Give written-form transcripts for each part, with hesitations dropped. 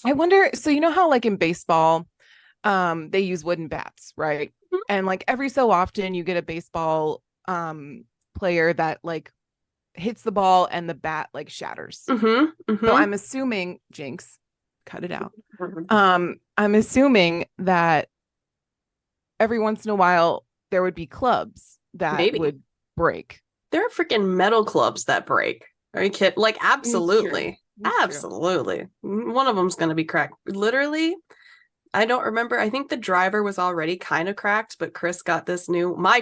I wonder, so you know how like in baseball, they use wooden bats, right? And like every so often you get a baseball player that like hits the ball and the bat like shatters. So I'm assuming Jinx, cut it out. I'm assuming that every once in a while there would be clubs that Maybe. would break. There are freaking metal clubs that break. Are you kidding? Like, absolutely. Absolutely. One of them's going to be cracked. Literally, I don't remember. I think the driver was already kind of cracked, but Chris got this my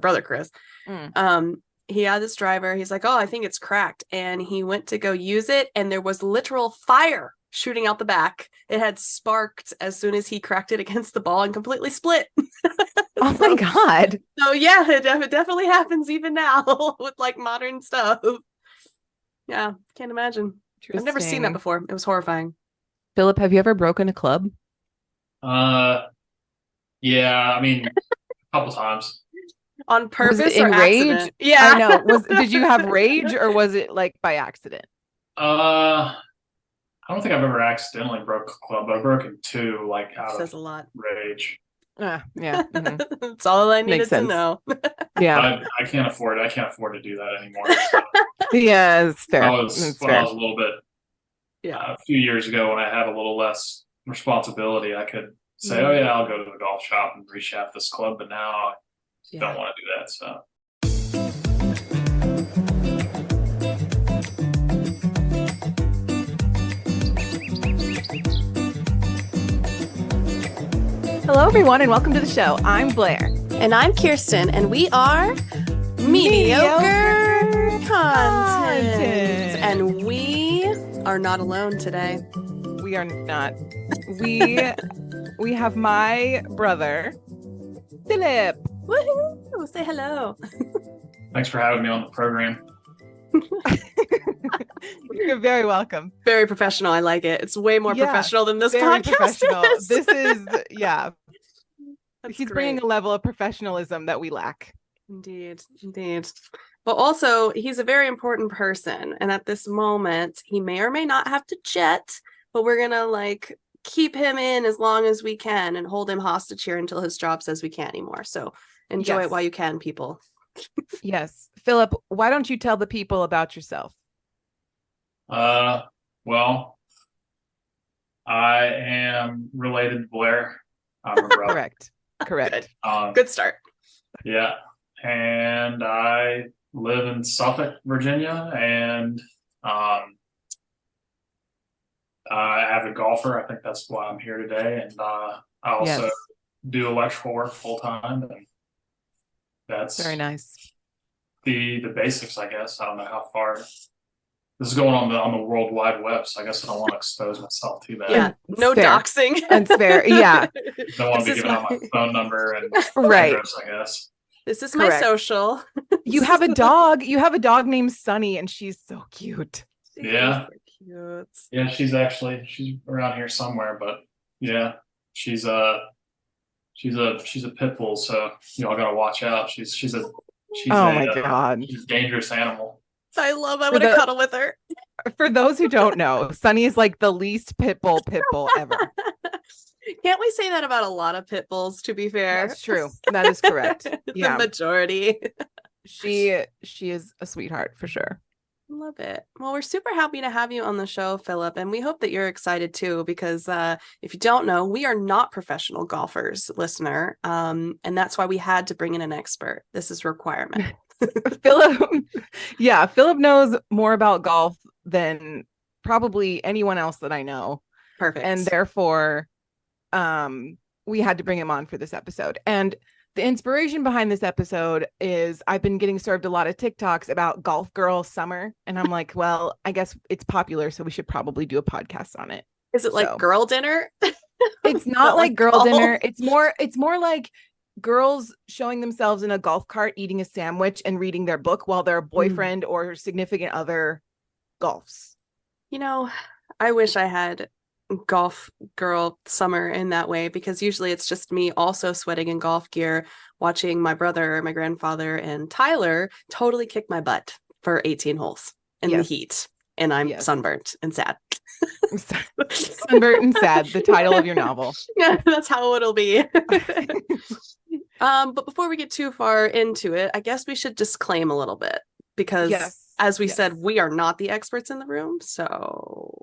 brother Chris. He had this driver. He's like, oh, I think it's cracked. And he went to go use it. And there was literal fire shooting out the back. It had sparked as soon as he cracked it against the ball and completely split. Oh my God. So yeah, it definitely happens even now with like modern stuff. Yeah, can't imagine. I've never seen that before. It was horrifying. Philip, have you ever broken a club? Yeah, I mean, a couple times. On purpose was it in or rage? Accident? Yeah, I know. Did you have rage or was it like by accident? I don't think I've ever accidentally broke a club. I've broken two, like out says of a lot. rage. Yeah. That's all I needed to know. Yeah, I can't afford it. I can't afford to do that anymore. So. Yeah, it's fair. I was a little bit, a few years ago when I had a little less responsibility, I could say, oh yeah, I'll go to the golf shop and reshaft this club, but now I don't want to do that. So. Hello, everyone, and welcome to the show. I'm Blair. And I'm Kirsten, and we are Mediocre Content. And we are not alone today. We are not. We have my brother, Philip. Woohoo! Say hello. Thanks for having me on the program. You're very welcome. Very professional. I like it. It's way more professional than this very podcast professional. is. This is, yeah. He's bringing a level of professionalism that we lack. Indeed. But also, he's a very important person. And at this moment, he may or may not have to jet, but we're going to like keep him in as long as we can and hold him hostage here until his job says we can't anymore. So enjoy it while you can, people. Yes. Philip, why don't you tell the people about yourself? Well, I am related to Blair. I'm a brother. Correct. Good start. Yeah. And I live in Suffolk, Virginia, and I have a golfer. I think that's why I'm here today. And I also do electrical work full time. And that's very nice. The basics, I guess. I don't know how far this is going on the World Wide Web, so I guess I don't want to expose myself too bad. Yeah, no doxing. That's fair. Yeah. Don't want to be giving out my phone number and address, I guess. This is my social. You have a dog. You have a dog named Sunny, and she's so cute. Yeah. Yeah, she's around here somewhere, but yeah, she's a pit bull, so y'all gotta watch out. She's a God. She's a dangerous animal. I want to cuddle with her. For those who don't know, Sunny is like the least pit bull ever. Can't we say that about a lot of pit bulls, to be fair? That's true. That is correct. The majority. She is a sweetheart for sure. Love it. Well, we're super happy to have you on the show, Philip, and we hope that you're excited too, because if you don't know, we are not professional golfers, listener, and that's why we had to bring in an expert. This is a requirement. Philip knows more about golf than probably anyone else that I know. Perfect. And therefore, we had to bring him on for this episode. And the inspiration behind this episode is I've been getting served a lot of TikToks about Golf Girl Summer. And I'm like, well, I guess it's popular, so we should probably do a podcast on it. Is it like girl dinner? It's not like girl dinner. It's more like girls showing themselves in a golf cart, eating a sandwich and reading their book while their boyfriend or significant other golfs. You know, I wish I had Golf Girl Summer in that way, because usually it's just me also sweating in golf gear, watching my brother, my grandfather, and Tyler totally kick my butt for 18 holes in the heat. and I'm Yes. sunburnt and sad. Sunburnt and Sad, the title of your novel. Yeah, that's how it'll be. But before we get too far into it, I guess we should disclaim a little bit because, Yes. as we Yes. said, we are not the experts in the room. So,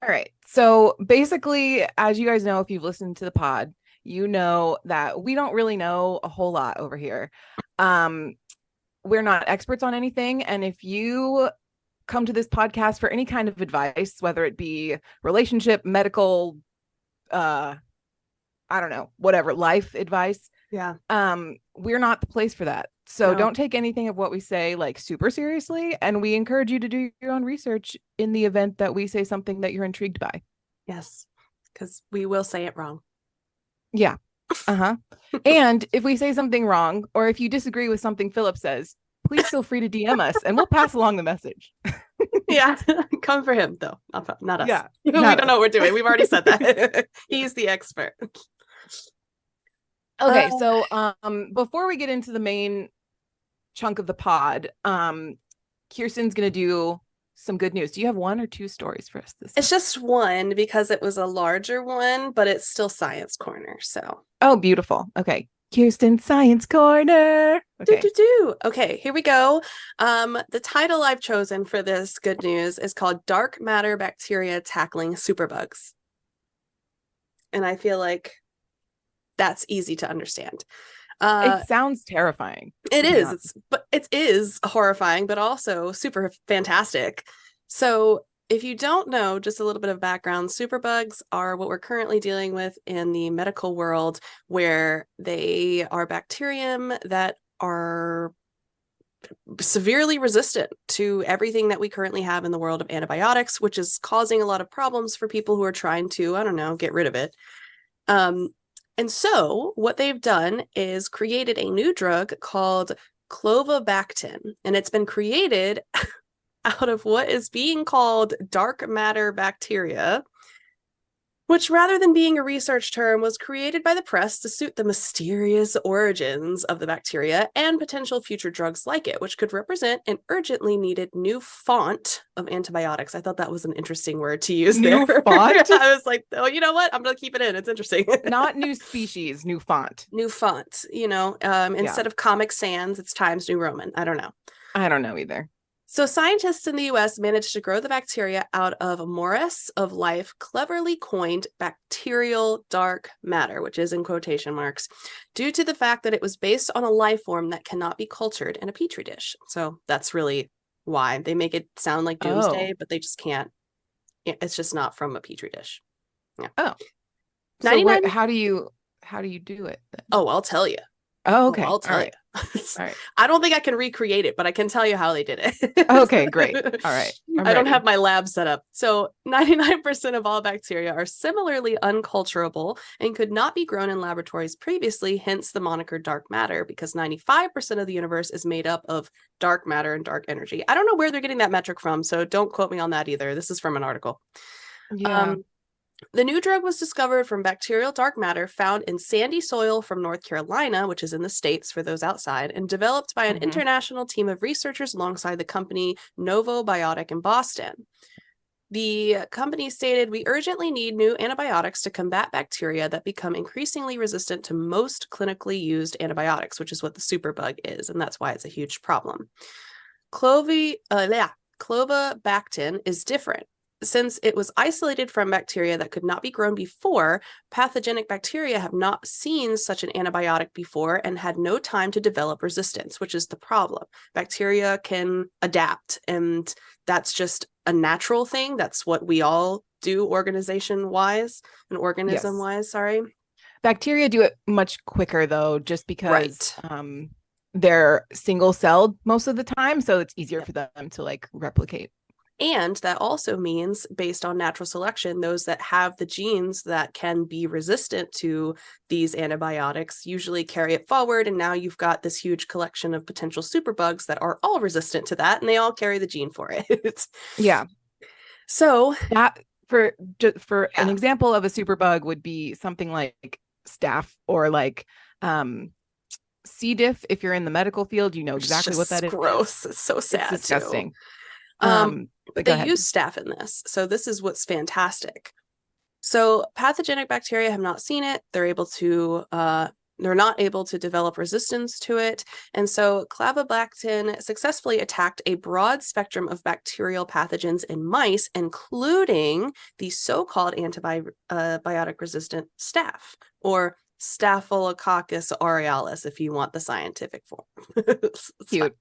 All right. So basically, as you guys know, if you've listened to the pod, you know that we don't really know a whole lot over here. We're not experts on anything. And if you come to this podcast for any kind of advice, whether it be relationship, medical, I don't know, whatever, life advice, yeah, we're not the place for that. So No. don't take anything of what we say like super seriously. And we encourage you to do your own research in the event that we say something that you're intrigued by. yes, because we will say it wrong. Yeah. Uh-huh. And if we say something wrong, or if you disagree with something Philip says, please feel free to DM us and we'll pass along the message. Yeah, come for him though, not us. Yeah, we not don't know what we're doing. We've already said that. He's the expert. Okay, so before we get into the main chunk of the pod, Kirsten's gonna do some good news. Do you have one or two stories for us this It's time? just one because it was a larger one, but it's still Science Corner. So, Oh, beautiful. Okay, Kirsten Science Corner. Okay. Okay, here we go. The title I've chosen for this good news is called Dark Matter Bacteria Tackling Superbugs. And I feel like that's easy to understand. It sounds terrifying. It is, it is horrifying, but also super fantastic. So if you don't know, just a little bit of background, superbugs are what we're currently dealing with in the medical world, where they are bacterium that are severely resistant to everything that we currently have in the world of antibiotics, which is causing a lot of problems for people who are trying to, I don't know, get rid of it. And so what they've done is created a new drug called clovabactin, and it's been created out of what is being called dark matter bacteria, which, rather than being a research term, was created by the press to suit the mysterious origins of the bacteria and potential future drugs like it, which could represent an urgently needed new font of antibiotics. I thought that was an interesting word to use New there. font? I was like, oh, you know what? I'm going to keep it in. It's interesting. Not new species, new font. New font, instead of Comic Sans, it's Times New Roman. I don't know. I don't know either. So scientists in the US managed to grow the bacteria out of a morass of life, cleverly coined bacterial dark matter, which is in quotation marks, due to the fact that it was based on a life form that cannot be cultured in a petri dish. So that's really why they make it sound like doomsday, but they just can't. It's just not from a petri dish. Yeah. Oh. So 99 how do you do it then? Oh, I'll tell you. Oh, okay. I'll tell you. All right. I don't think I can recreate it, but I can tell you how they did it. Okay, great. All right. I don't have my lab set up. So 99% of all bacteria are similarly unculturable and could not be grown in laboratories previously, hence the moniker dark matter, because 95% of the universe is made up of dark matter and dark energy. I don't know where they're getting that metric from, so don't quote me on that either. This is from an article. Yeah. The new drug was discovered from bacterial dark matter found in sandy soil from North Carolina, which is in the States for those outside, and developed by an international team of researchers alongside the company Novo Biotic in Boston. The company stated, "We urgently need new antibiotics to combat bacteria that become increasingly resistant to most clinically used antibiotics," which is what the superbug is, and that's why it's a huge problem. Clovabactin is different. Since it was isolated from bacteria that could not be grown before, pathogenic bacteria have not seen such an antibiotic before and had no time to develop resistance, which is the problem. Bacteria can adapt, and that's just a natural thing. That's what we all do organism-wise. Sorry. Bacteria do it much quicker though, just because they're single-celled most of the time, so it's easier for them to like replicate. And that also means, based on natural selection, those that have the genes that can be resistant to these antibiotics usually carry it forward. And now you've got this huge collection of potential superbugs that are all resistant to that, and they all carry the gene for it. Yeah. So that for an example of a superbug would be something like staph or like C. diff. If you're in the medical field, you know exactly what that is. Gross. It's so sad. It's disgusting. But they use staph in this. So this is what's fantastic. So pathogenic bacteria have not seen it. They're not able to develop resistance to it. And so clavibactin successfully attacked a broad spectrum of bacterial pathogens in mice, including the so-called antibiotic resistant staph, or Staphylococcus aurealis, if you want the scientific form. Cute.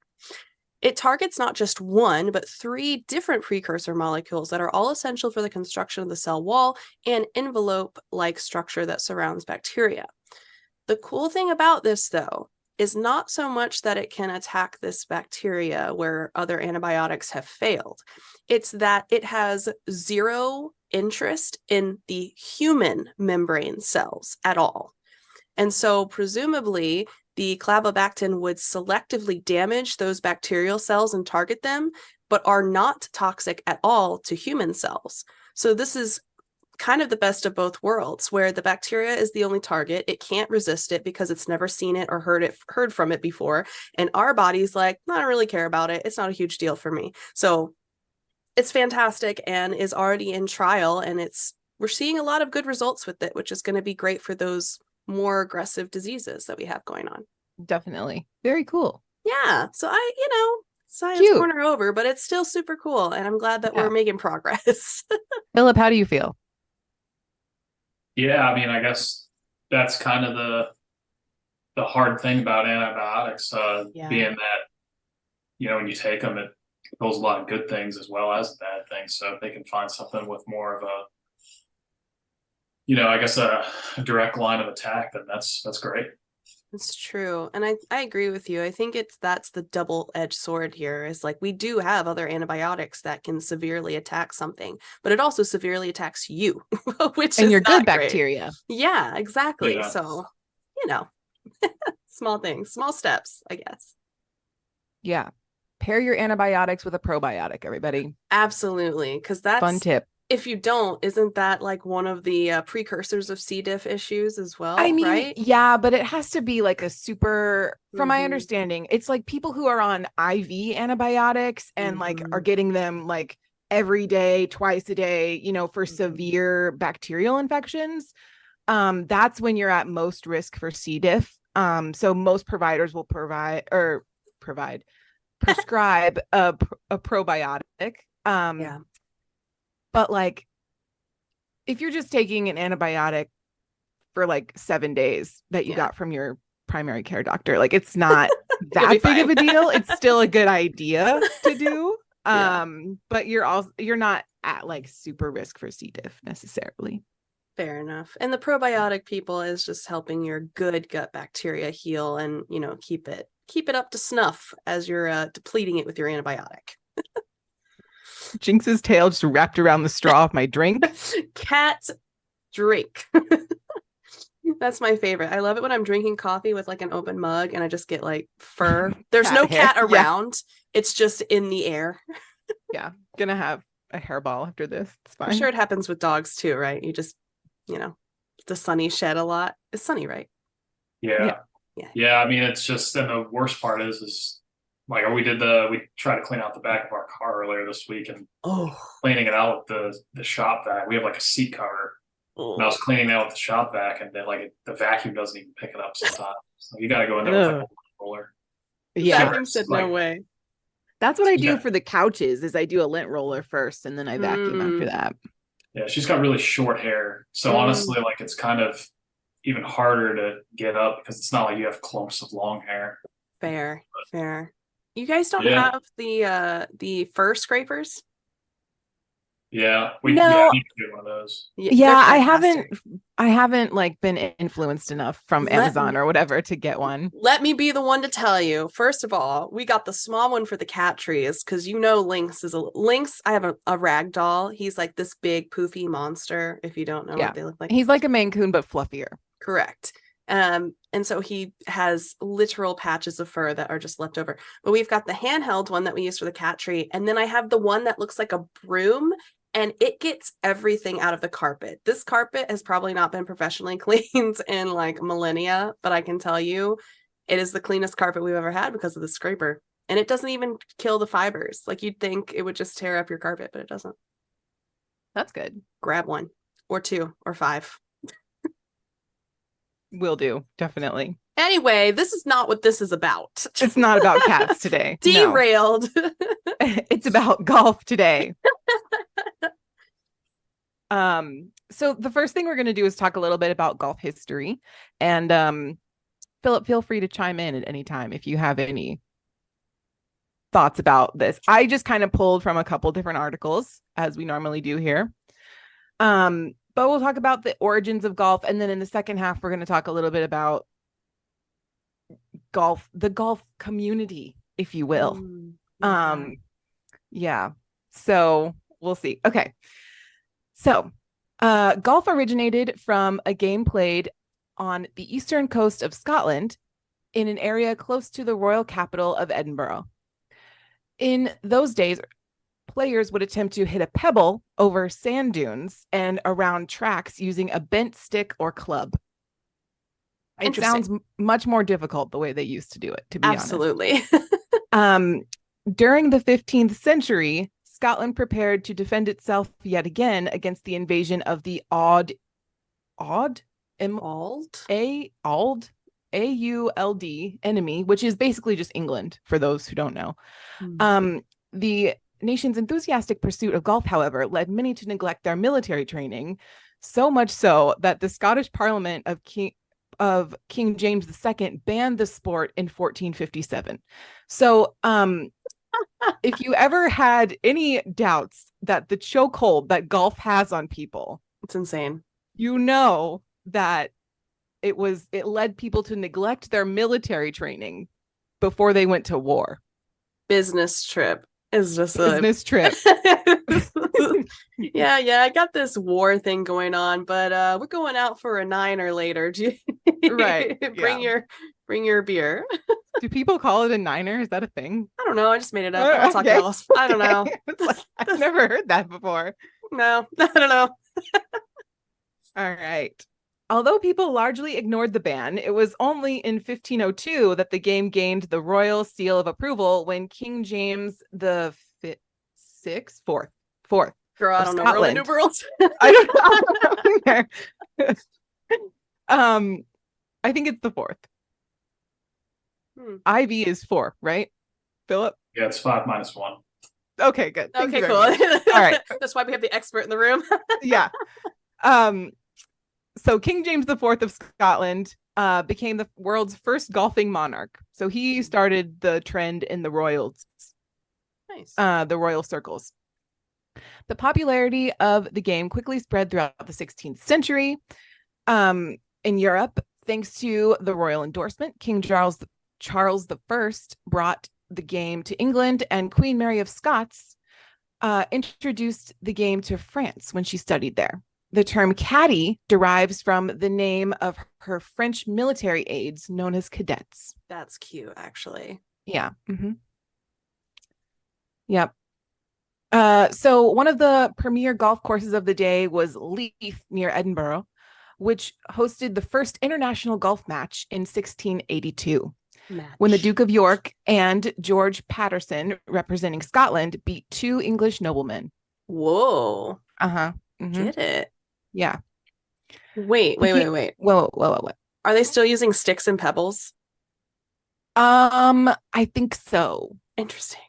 It targets not just one, but 3 different precursor molecules that are all essential for the construction of the cell wall and envelope-like structure that surrounds bacteria. The cool thing about this, though, is not so much that it can attack this bacteria where other antibiotics have failed. It's that it has zero interest in the human membrane cells at all. And so presumably the clavibactin would selectively damage those bacterial cells and target them, but are not toxic at all to human cells. So this is kind of the best of both worlds, where the bacteria is the only target. It can't resist it because it's never seen it or heard from it before. And our body's like, I don't really care about it. It's not a huge deal for me. So it's fantastic and is already in trial. And we're seeing a lot of good results with it, which is going to be great for those more aggressive diseases that we have going on. Definitely. Very cool. Yeah. So science Cute. corner over, but it's still super cool. And I'm glad that we're making progress. Philip, how do you feel? Yeah, I mean, I guess that's kind of the hard thing about antibiotics, being that, when you take them, it kills a lot of good things as well as bad things. So if they can find something with more of I guess a direct line of attack, then that's great. It's true. And I agree with you. I think that's the double-edged sword here, is like we do have other antibiotics that can severely attack something, but it also severely attacks you, which and is your good not great. Bacteria. Yeah, exactly. Yeah. So, small things, small steps, I guess. Yeah. Pair your antibiotics with a probiotic, everybody. Absolutely. Because that's fun tip. If you don't, isn't that like one of the precursors of C. diff issues as well? I mean, right? Yeah, but it has to be like a super, from my understanding, it's like people who are on IV antibiotics and like are getting them like every day, twice a day, for severe bacterial infections. That's when you're at most risk for C. diff. So most providers will prescribe a probiotic. But like, if you're just taking an antibiotic for like 7 days that you got from your primary care doctor, like it's not that big of a deal. It's still a good idea to do. But you're not at like super risk for C. diff necessarily. Fair enough. And the probiotic, people, is just helping your good gut bacteria heal and, keep it up to snuff as you're depleting it with your antibiotic. Jinx's tail just wrapped around the straw of my drink. Cat drink. That's my favorite. I love it when I'm drinking coffee with like an open mug and I just get like fur. There's no cat around. It's just in the air. Yeah. Gonna have a hairball after this. It's fine. I'm sure it happens with dogs too, right? You just, the Sunny shed a lot. It's Sunny, right? Yeah. I mean, it's just, and the worst part is like we tried to clean out the back of our car earlier this week and cleaning it out with the shop vac. We have like a seat cover. And I was cleaning that with the shop vac, and then like the vacuum doesn't even pick it up sometimes. So you got to go in there with like a lint roller. Yeah, said no way. That's what I do for the couches. Is I do a lint roller first, and then I vacuum after that. Yeah, she's got really short hair, so honestly, like it's kind of even harder to get up because it's not like you have clumps of long hair. Fair. You guys don't have the fur scrapers? Yeah, we need to get one of those. Yeah, I haven't like been influenced enough from Amazon or whatever to get one. Let me be the one to tell you. First of all, we got the small one for the cat trees because Lynx. I have a rag doll. He's like this big poofy monster. If you don't know what they look like, he's like a Maine Coon but fluffier. Correct. And so he has literal patches of fur that are just left over. But we've got the handheld one that we use for the cat tree. And then I have the one that looks like a broom, and it gets everything out of the carpet. This carpet has probably not been professionally cleaned in like millennia, but I can tell you it is the cleanest carpet we've ever had because of the scraper. And it doesn't even kill the fibers. Like you'd think it would just tear up your carpet, but it doesn't. That's good. Grab one or 2 or 5. Will do. Definitely. Anyway, this is not what this is about. It's not about cats today. Derailed. No. It's about golf today. So the first thing we're going to do is talk a little bit about golf history. And Philip, feel free to chime in at any time if you have any thoughts about this. I just kind of pulled from a couple different articles, as we normally do here. But we'll talk about the origins of golf, and then in the second half, we're going to talk a little bit about golf, the golf community, if you will. Yeah. So we'll see. Okay. So golf originated from a game played on the eastern coast of Scotland in an area close to the royal capital of Edinburgh. In those days, players would attempt to hit a pebble over sand dunes and around tracks using a bent stick or club. It sounds much more difficult the way they used to do it, to be Absolutely. honest. During the 15th century, Scotland prepared to defend itself yet again against the invasion of the Auld enemy, which is basically just England, for those who don't know. The nation's enthusiastic pursuit of golf, however, led many to neglect their military training, so much so that the Scottish Parliament of King James II banned the sport in 1457. So if you ever had any doubts that the chokehold that golf has on people, it's insane. You know that it led people to neglect their military training before they went to war. Business trip is just business trip. Yeah, I got this war thing going on, but we're going out for a niner later. Right. Bring your beer. Do people call it a niner? Is that a thing? I don't know. I just made it up. I'll talk else. I don't know. I've never heard that before. No, I don't know. All right. Although people largely ignored the ban, it was only in 1502 that the game gained the royal seal of approval when King James the fourth. Girl, I don't know Roman numerals. I don't know. I think it's the 4th. IV is 4, right, Philip? Yeah, it's 5 minus 1. Okay, good. Okay, cool. All right. That's why we have the expert in the room. Yeah. So King James IV of Scotland became the world's first golfing monarch. So he started the trend in the royals. Nice. The royal circles. The popularity of the game quickly spread throughout the 16th century. In Europe, thanks to the royal endorsement, King Charles I brought the game to England, and Queen Mary of Scots introduced the game to France when she studied there. The term caddy derives from the name of her French military aides known as cadets. That's cute, actually. Yeah. Mm-hmm. Yep. So one of the premier golf courses of the day was Leith near Edinburgh, which hosted the first international golf match in 1682. When the Duke of York and George Patterson, representing Scotland, beat 2 English noblemen. Whoa. Uh-huh. Mm-hmm. Get it. Yeah. Wait. Whoa. Are they still using sticks and pebbles? I think so. Interesting.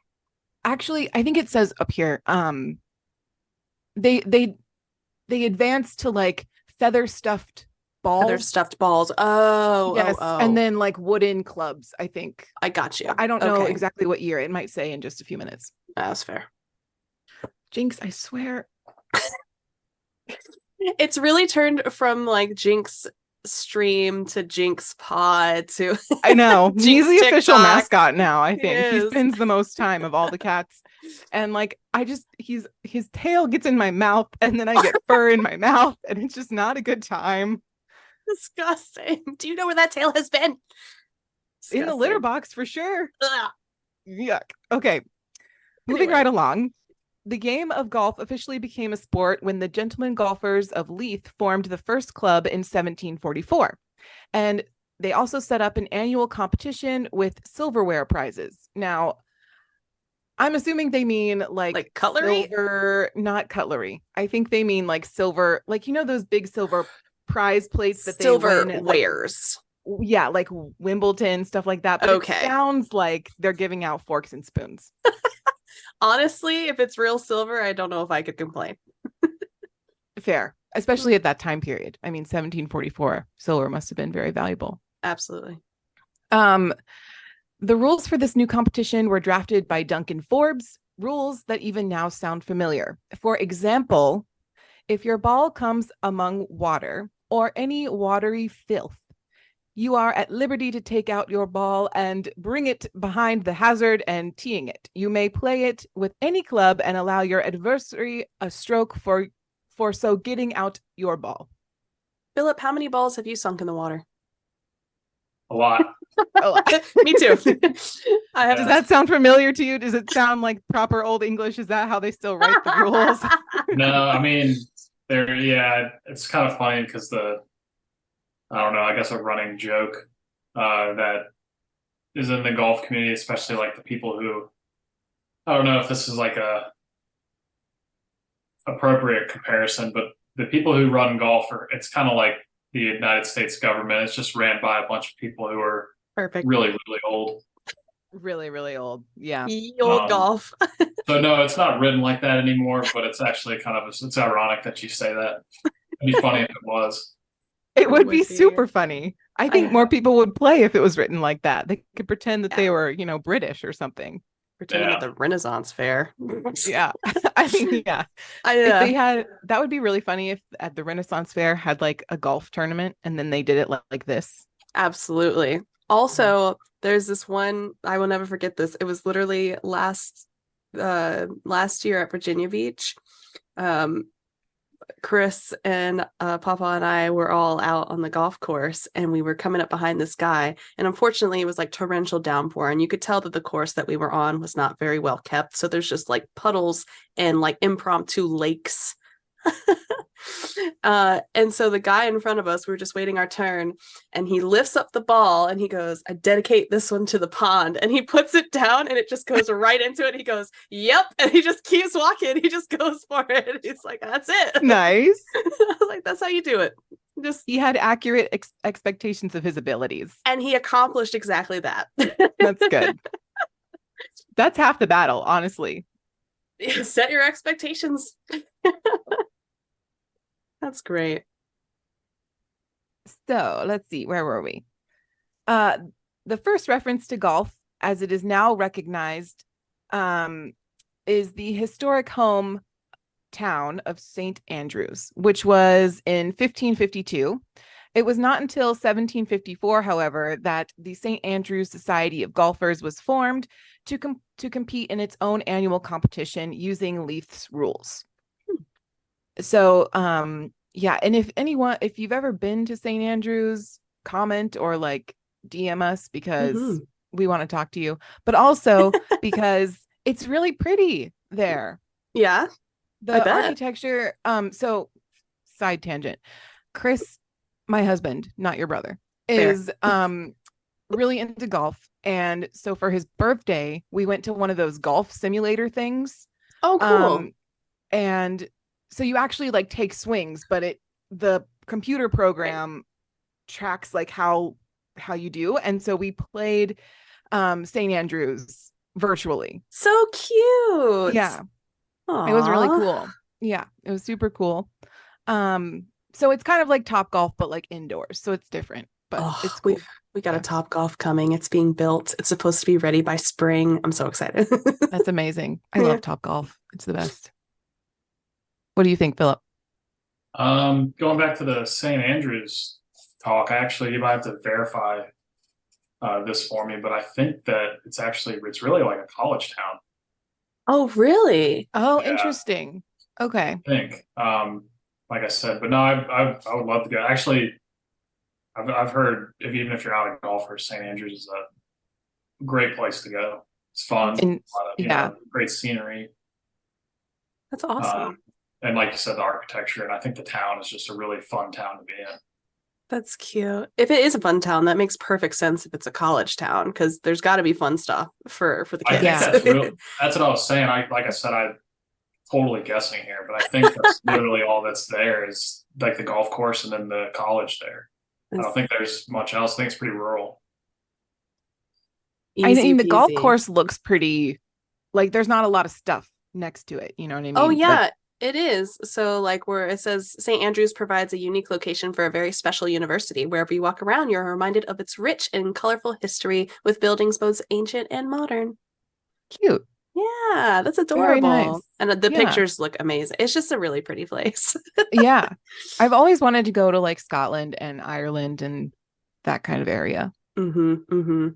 Actually, I think it says up here, they advanced to like feather stuffed balls. Oh, yes. Oh. And then like wooden clubs, I think. I got you. I don't know exactly what year. It might say in just a few minutes. That's fair. Jinx, I swear. It's really turned from like Jinx stream to Jinx pod to I know. He's the official TikTok. mascot now, I think. He He spends the most time of all the cats. And like his tail gets in my mouth and then I get fur in my mouth and it's just not a good time. Disgusting. Do you know where that tail has been? Disgusting. In the litter box for sure. Ugh. Yuck. Okay. Moving right along. The game of golf officially became a sport when the gentlemen golfers of Leith formed the first club in 1744. And they also set up an annual competition with silverware prizes. Now, I'm assuming they mean Like cutlery? silver, not cutlery. I think they mean like silver, like those big silver prize plates that they win at like Silverwares. yeah, like Wimbledon, stuff like that. But it Okay. sounds like they're giving out forks and spoons. Honestly, if it's real silver, I don't know if I could complain. Fair, especially at that time period. I mean, 1744, silver must have been very valuable. Absolutely. The rules for this new competition were drafted by Duncan Forbes, rules that even now sound familiar. For example, if your ball comes among water or any watery filth, you are at liberty to take out your ball and bring it behind the hazard and teeing it. You may play it with any club and allow your adversary a stroke for so getting out your ball. Philip, how many balls have you sunk in the water? A lot. Oh, Me too. Does that sound familiar to you? Does it sound like proper old English? Is that how they still write the rules? No, I mean, it's kind of funny because I don't know, I guess a running joke that is in the golf community, especially like the people who, I don't know if this is like a appropriate comparison, but the people who run golf it's kind of like the United States government. It's just ran by a bunch of people who are perfect, really, really old. Really, really old. Yeah. Old golf. So no, it's not written like that anymore, but it's actually it's ironic that you say that. It'd be funny if it was. It would be super funny. I think more people would play if it was written like that. They could pretend that they were, British or something. Pretending at the Renaissance fair. Yeah. I mean, yeah. If they had, that would be really funny if at the Renaissance fair had like a golf tournament and then they did it like this. Absolutely. Also, there's this one, I will never forget this. It was literally last year at Virginia Beach. Chris and Papa and I were all out on the golf course, and we were coming up behind this guy, and unfortunately it was like torrential downpour, and you could tell that the course that we were on was not very well kept, so there's just like puddles and like impromptu lakes. And so the guy in front of us, we were just waiting our turn, and he lifts up the ball and he goes, "I dedicate this one to the pond," and he puts it down and it just goes right into it. He goes, "Yep," and he just keeps walking. He just goes for it. He's like, "That's it." Nice. I was like, that's how you do it. He had accurate expectations of his abilities, and he accomplished exactly that. That's good. That's half the battle, honestly. Set your expectations. That's great. So let's see, where were we? The first reference to golf, as it is now recognized, is the historic home town of St. Andrews, which was in 1552. It was not until 1754, however, that the St. Andrews Society of Golfers was formed to compete in its own annual competition using Leith's rules. So, yeah, and if you've ever been to St. Andrews, comment or like DM us because we want to talk to you, but also because it's really pretty there. Yeah. The architecture, so side tangent. Chris, my husband, not your brother, is really into golf. And so for his birthday, we went to one of those golf simulator things. Oh, cool. And so you actually like take swings, but the computer program tracks like how you do. And so we played St. Andrews virtually. So cute. Yeah. Aww. It was really cool. Yeah, it was super cool. So it's kind of like Topgolf, but like indoors. So it's different, but it's cool. We got a Topgolf coming. It's being built. It's supposed to be ready by spring. I'm so excited. That's amazing. I love Topgolf. It's the best. What do you think, Philip? Going back to the St. Andrews talk, you might have to verify this for me, but I think that it's really like a college town. Oh, really? Oh, yeah. Interesting. Okay. I think, like I said, but no, I would love to go. Actually, I've heard even if you're not a golfer, St. Andrews is a great place to go. It's fun. And, great scenery. That's awesome. And like you said, the architecture, and I think the town is just a really fun town to be in. That's cute. If it is a fun town, that makes perfect sense if it's a college town, because there's got to be fun stuff for the I kids. think Yeah. that's real. That's what I was saying. Like I said, I'm totally guessing here, but I think that's literally all that's there is like the golf course and then the college there. I don't think there's much else. I think it's pretty rural. I Easy mean, the golf peasy. course looks pretty, like there's not a lot of stuff next to it. You know what I mean? Oh Like, yeah, it is. So like where it says St. Andrews provides a unique location for a very special university. Wherever you walk around, you're reminded of its rich and colorful history with buildings both ancient and modern. cute. Yeah, that's Very adorable. nice. And the Yeah. pictures look amazing. It's just a really pretty place. Yeah. I've always wanted to go to like Scotland and Ireland and that kind of area. Mm-hmm.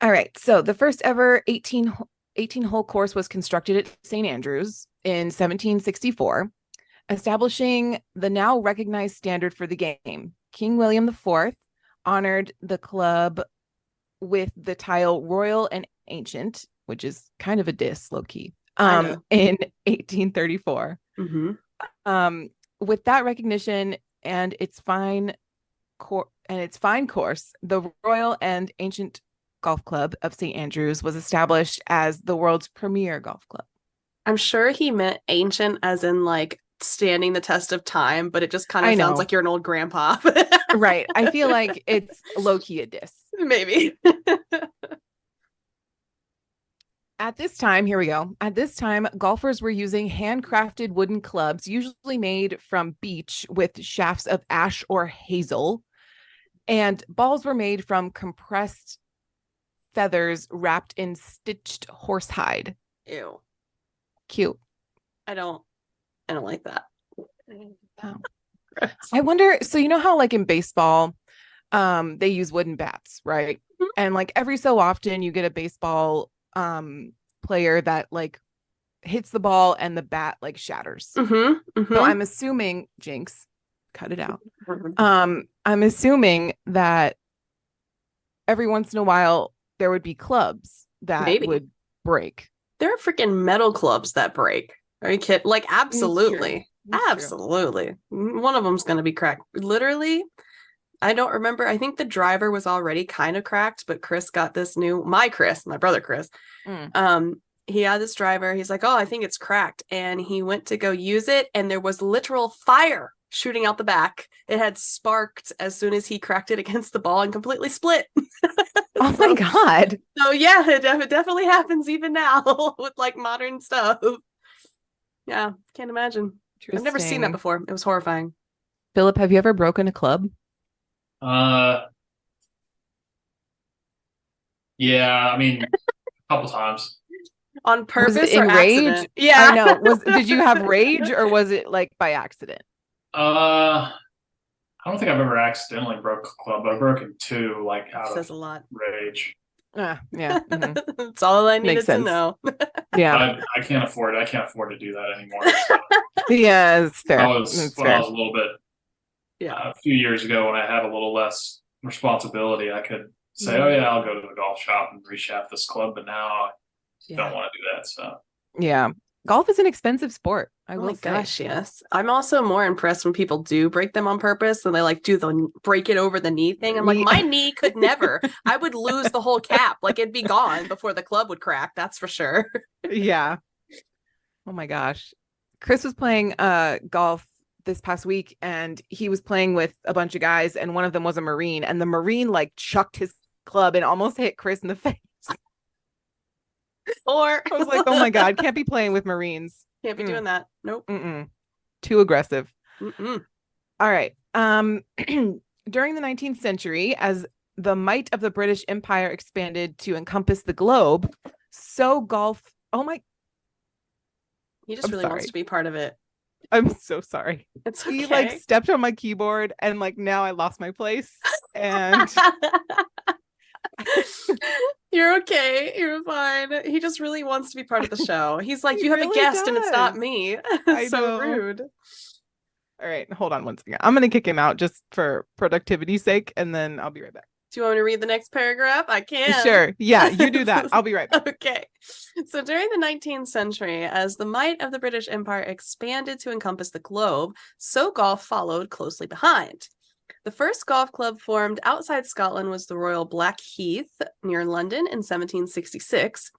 All right. So the first ever 18 hole course was constructed at St. Andrews in 1764, establishing the now recognized standard for the game. King William IV honored the club with the title Royal and Ancient, which is kind of a diss, low key, in 1834. Mm-hmm. With that recognition and its fine course, the Royal and Ancient Golf Club of St. Andrews was established as the world's premier golf club. I'm sure he meant ancient as in like standing the test of time, but it just kind of sounds like you're an old grandpa. Right. I feel like it's low-key a diss. Maybe. At this time, here we go. At this time, golfers were using handcrafted wooden clubs, usually made from beech with shafts of ash or hazel. And balls were made from compressed feathers wrapped in stitched horsehide. Ew. Cute. I don't like that. Oh. I wonder, so you know how like in baseball, they use wooden bats, right? Mm-hmm. And like every so often you get a baseball player that like hits the ball and the bat like shatters. Mm-hmm. So I'm assuming, Jinx, cut it out. I'm assuming that every once in a while there would be clubs that would break. There are freaking metal clubs that break. Are you kidding? Like absolutely. Absolutely. One of them's going to be cracked. Literally, I don't remember. I think the driver was already kind of cracked, but Chris got this my brother Chris. He had this driver. He's like, oh, I think it's cracked. And he went to go use it. And there was literal fire shooting out the back. It had sparked as soon as he cracked it against the ball and completely split. Oh my God. So yeah, it definitely happens even now with like modern stuff. Yeah, can't imagine. I've never seen that before. It was horrifying. Philip, have you ever broken a club? Yeah, I mean, a couple times. On purpose was it in or rage? Accident? Yeah, I know. Did you have rage or was it like by accident? I don't think I've ever accidentally broke a club, but I've broken two like out says of a lot. rage. Yeah. Mm-hmm. That's all I needed to know. Yeah, I can't afford it. I can't afford to do that anymore. So. Yeah, it's fair. I was a little bit, a few years ago when I had a little less responsibility, I could say, oh yeah, I'll go to the golf shop and reshaft this club, but now I don't want to do that. So yeah, golf is an expensive sport. I will say. Gosh, yes. I'm also more impressed when people do break them on purpose and they like do the break it over the knee thing. I'm like, my knee could never. I would lose the whole cap. Like it'd be gone before the club would crack. That's for sure. Yeah. Oh my gosh. Chris was playing golf this past week and he was playing with a bunch of guys and one of them was a Marine and the Marine like chucked his club and almost hit Chris in the face. Or I was like, oh my God, can't be playing with Marines. Can't be doing that. Nope. Too aggressive. All right. During the 19th century, as the might of the British Empire expanded to encompass the globe, so golf. Oh my. He just really wants to be part of it. I'm so sorry. It's okay. He like stepped on my keyboard and like now I lost my place. And you're okay. You're fine. He just really wants to be part of the show. He's like, you have a guest and it's not me. So rude. All right, hold on one second. I'm gonna kick him out just for productivity's sake, and then I'll be right back. Do you want me to read the next paragraph? I can. Sure. Yeah, you do that. I'll be right back. Okay. So during the 19th century, as the might of the British Empire expanded to encompass the globe, so golf followed closely behind. The first golf club formed outside Scotland was the Royal Blackheath near London in 1766.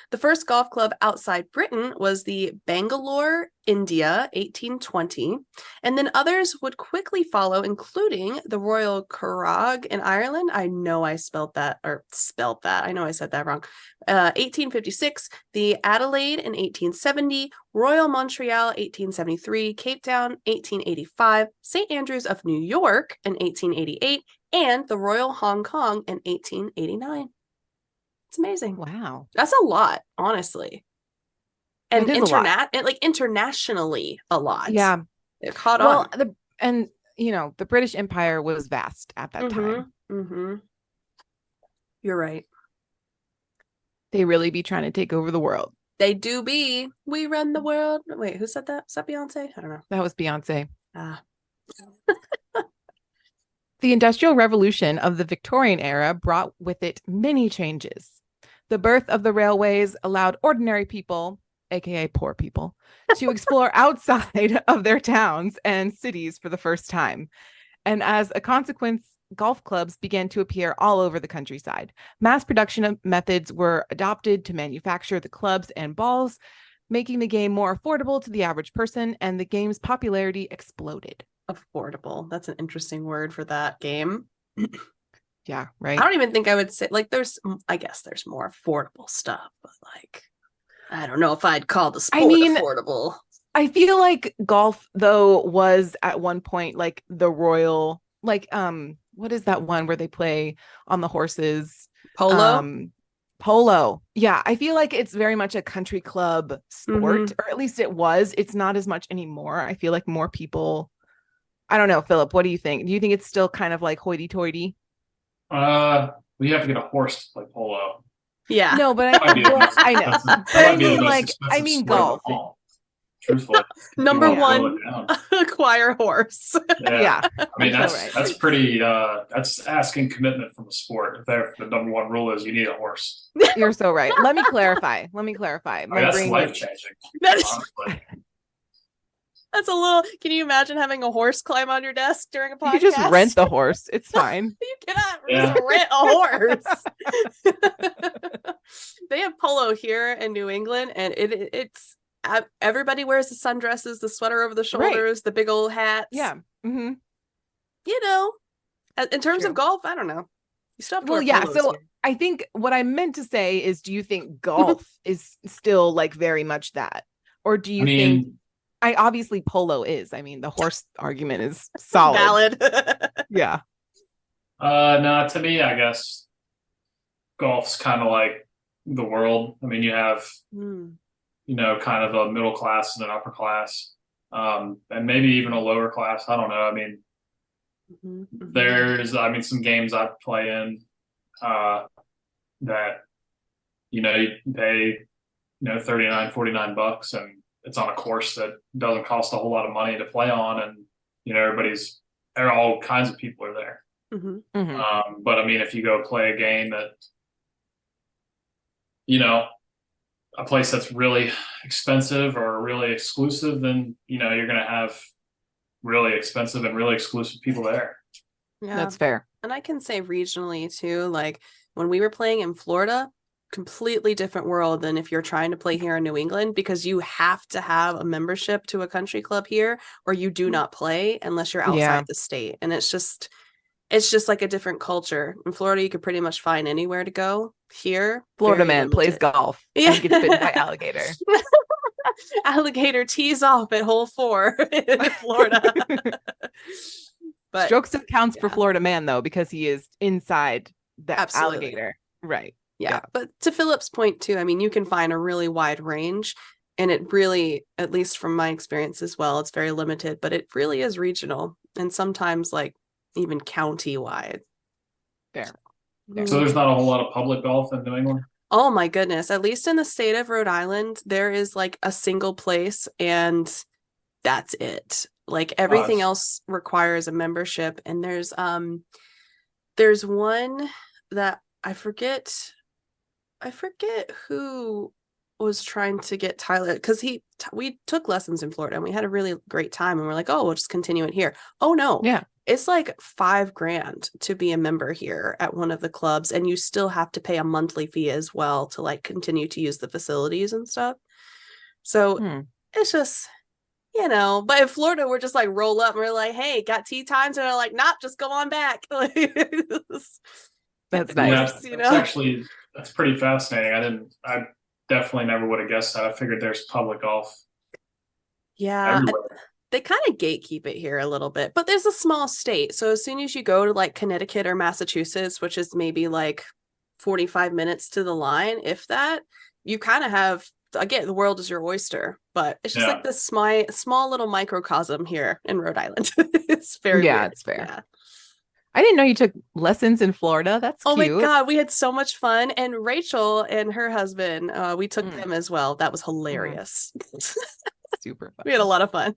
The first golf club outside Britain was the Bangalore, India, 1820. And then others would quickly follow, including the Royal Curragh in Ireland. I know I spelled that. I know I said that wrong. 1856, the Adelaide in 1870, Royal Montreal 1873, Cape Town 1885, St. Andrews of New York in 1888, and the Royal Hong Kong in 1889. It's amazing. Wow. That's a lot, honestly. And internationally a lot. Yeah. It caught on. The British Empire was vast at that time. Mm-hmm. You're right. They really be trying to take over the world. They do be. We run the world. Wait, who said that? Was that Beyonce? I don't know. That was Beyonce. Ah. The Industrial Revolution of the Victorian era brought with it many changes. The birth of the railways allowed ordinary people, aka poor people, to explore outside of their towns and cities for the first time. And as a consequence, golf clubs began to appear all over the countryside. Mass production methods were adopted to manufacture the clubs and balls, making the game more affordable to the average person, and the game's popularity exploded. Affordable. That's an interesting word for that game. Yeah, right. I don't even think I would say, like, I guess there's more affordable stuff, but like, I don't know if I'd call the sport affordable. I feel like golf, though, was at one point like the royal, like, what is that one where they play on the horses? Polo? Polo. Yeah, I feel like it's very much a country club sport, or at least it was. It's not as much anymore. I feel like more people, I don't know, Philip, what do you think? Do you think it's still kind of like hoity-toity? We have to get a horse to play polo. Yeah. No, but I know. But I mean golf. Truthfully. Number one, acquire a horse. Yeah. I mean, that's pretty, that's asking commitment from a sport. If the number one rule is you need a horse. You're so right. Let me clarify. That's life-changing. That's a little. Can you imagine having a horse climb on your desk during a podcast? You just rent the horse. It's fine. You cannot just rent a horse. They have polo here in New England, and it's everybody wears the sundresses, the sweater over the shoulders, the big old hats. Yeah. Mm-hmm. You know, in terms of golf, I don't know. You still have to wear polos so here. I think what I meant to say is, do you think golf is still like very much that, or do you think? Obviously polo is. I mean, the horse argument is solid. Valid. Yeah. No, to me, I guess golf's kind of like the world. I mean, you have, kind of a middle class and an upper class, and maybe even a lower class. I don't know. I mean, there's, some games I play in that, you pay, $39, $49, and it's on a course that doesn't cost a whole lot of money to play on, and all kinds of people are there. But I mean, if you go play a game that, a place that's really expensive or really exclusive, then you're gonna have really expensive and really exclusive people there. Yeah, that's fair. And I can say regionally too, like when we were playing in Florida, completely different world than if you're trying to play here in New England, because you have to have a membership to a country club here, or you do not play unless you're outside the state. And it's just like a different culture. In Florida, you could pretty much find anywhere to go. Here, Florida man plays golf and gets bitten by alligator. Alligator tees off at hole 4 in Florida. But strokes counts for Florida man though, because he is inside the alligator. Right. Yeah. But to Philip's point too, I mean, you can find a really wide range, and it really, at least from my experience as well, it's very limited, but it really is regional and sometimes like even county wide. Fair. So there's not a whole lot of public golf in New England? Oh my goodness. At least in the state of Rhode Island, there is like a single place, and that's it. Like everything else requires a membership. And there's There's one that I forget who was trying to get Tyler, because we took lessons in Florida and we had a really great time, and we're like, oh, we'll just continue it here. Oh no. Yeah. It's like $5,000 to be a member here at one of the clubs, and you still have to pay a monthly fee as well to like continue to use the facilities and stuff. So it's just, but in Florida, we're just like roll up and we're like, hey, got tea times? And they're like, nah, just go on back. That's nice. That's pretty fascinating. I definitely never would have guessed that. I figured there's public golf. Yeah. They kind of gatekeep it here a little bit, but there's a small state. So as soon as you go to like Connecticut or Massachusetts, which is maybe like 45 minutes to the line, if that, you kind of have, again, the world is your oyster, but it's just like this small little microcosm here in Rhode Island. It's very weird. It's fair. Yeah. I didn't know you took lessons in Florida. That's cute. Oh my God, we had so much fun. And Rachel and her husband, we took them as well. That was hilarious. Super fun. We had a lot of fun.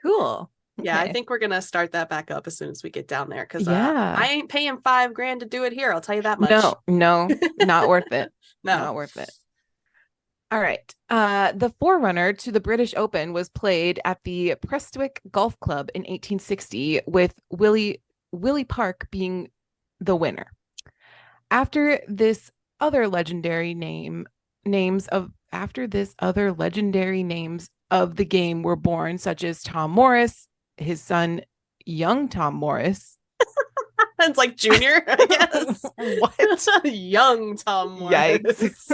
Cool. Yeah, I think we're going to start that back up as soon as we get down there, because I ain't paying $5,000 to do it here. I'll tell you that much. No, not worth it. No. Not worth it. All right. The forerunner to the British Open was played at the Prestwick Golf Club in 1860, with Willie Park being the winner. After this other legendary names of the game were born, such as Tom Morris, his son, young Tom Morris. It's like junior, I guess. What? Young Tom Morris. Yikes.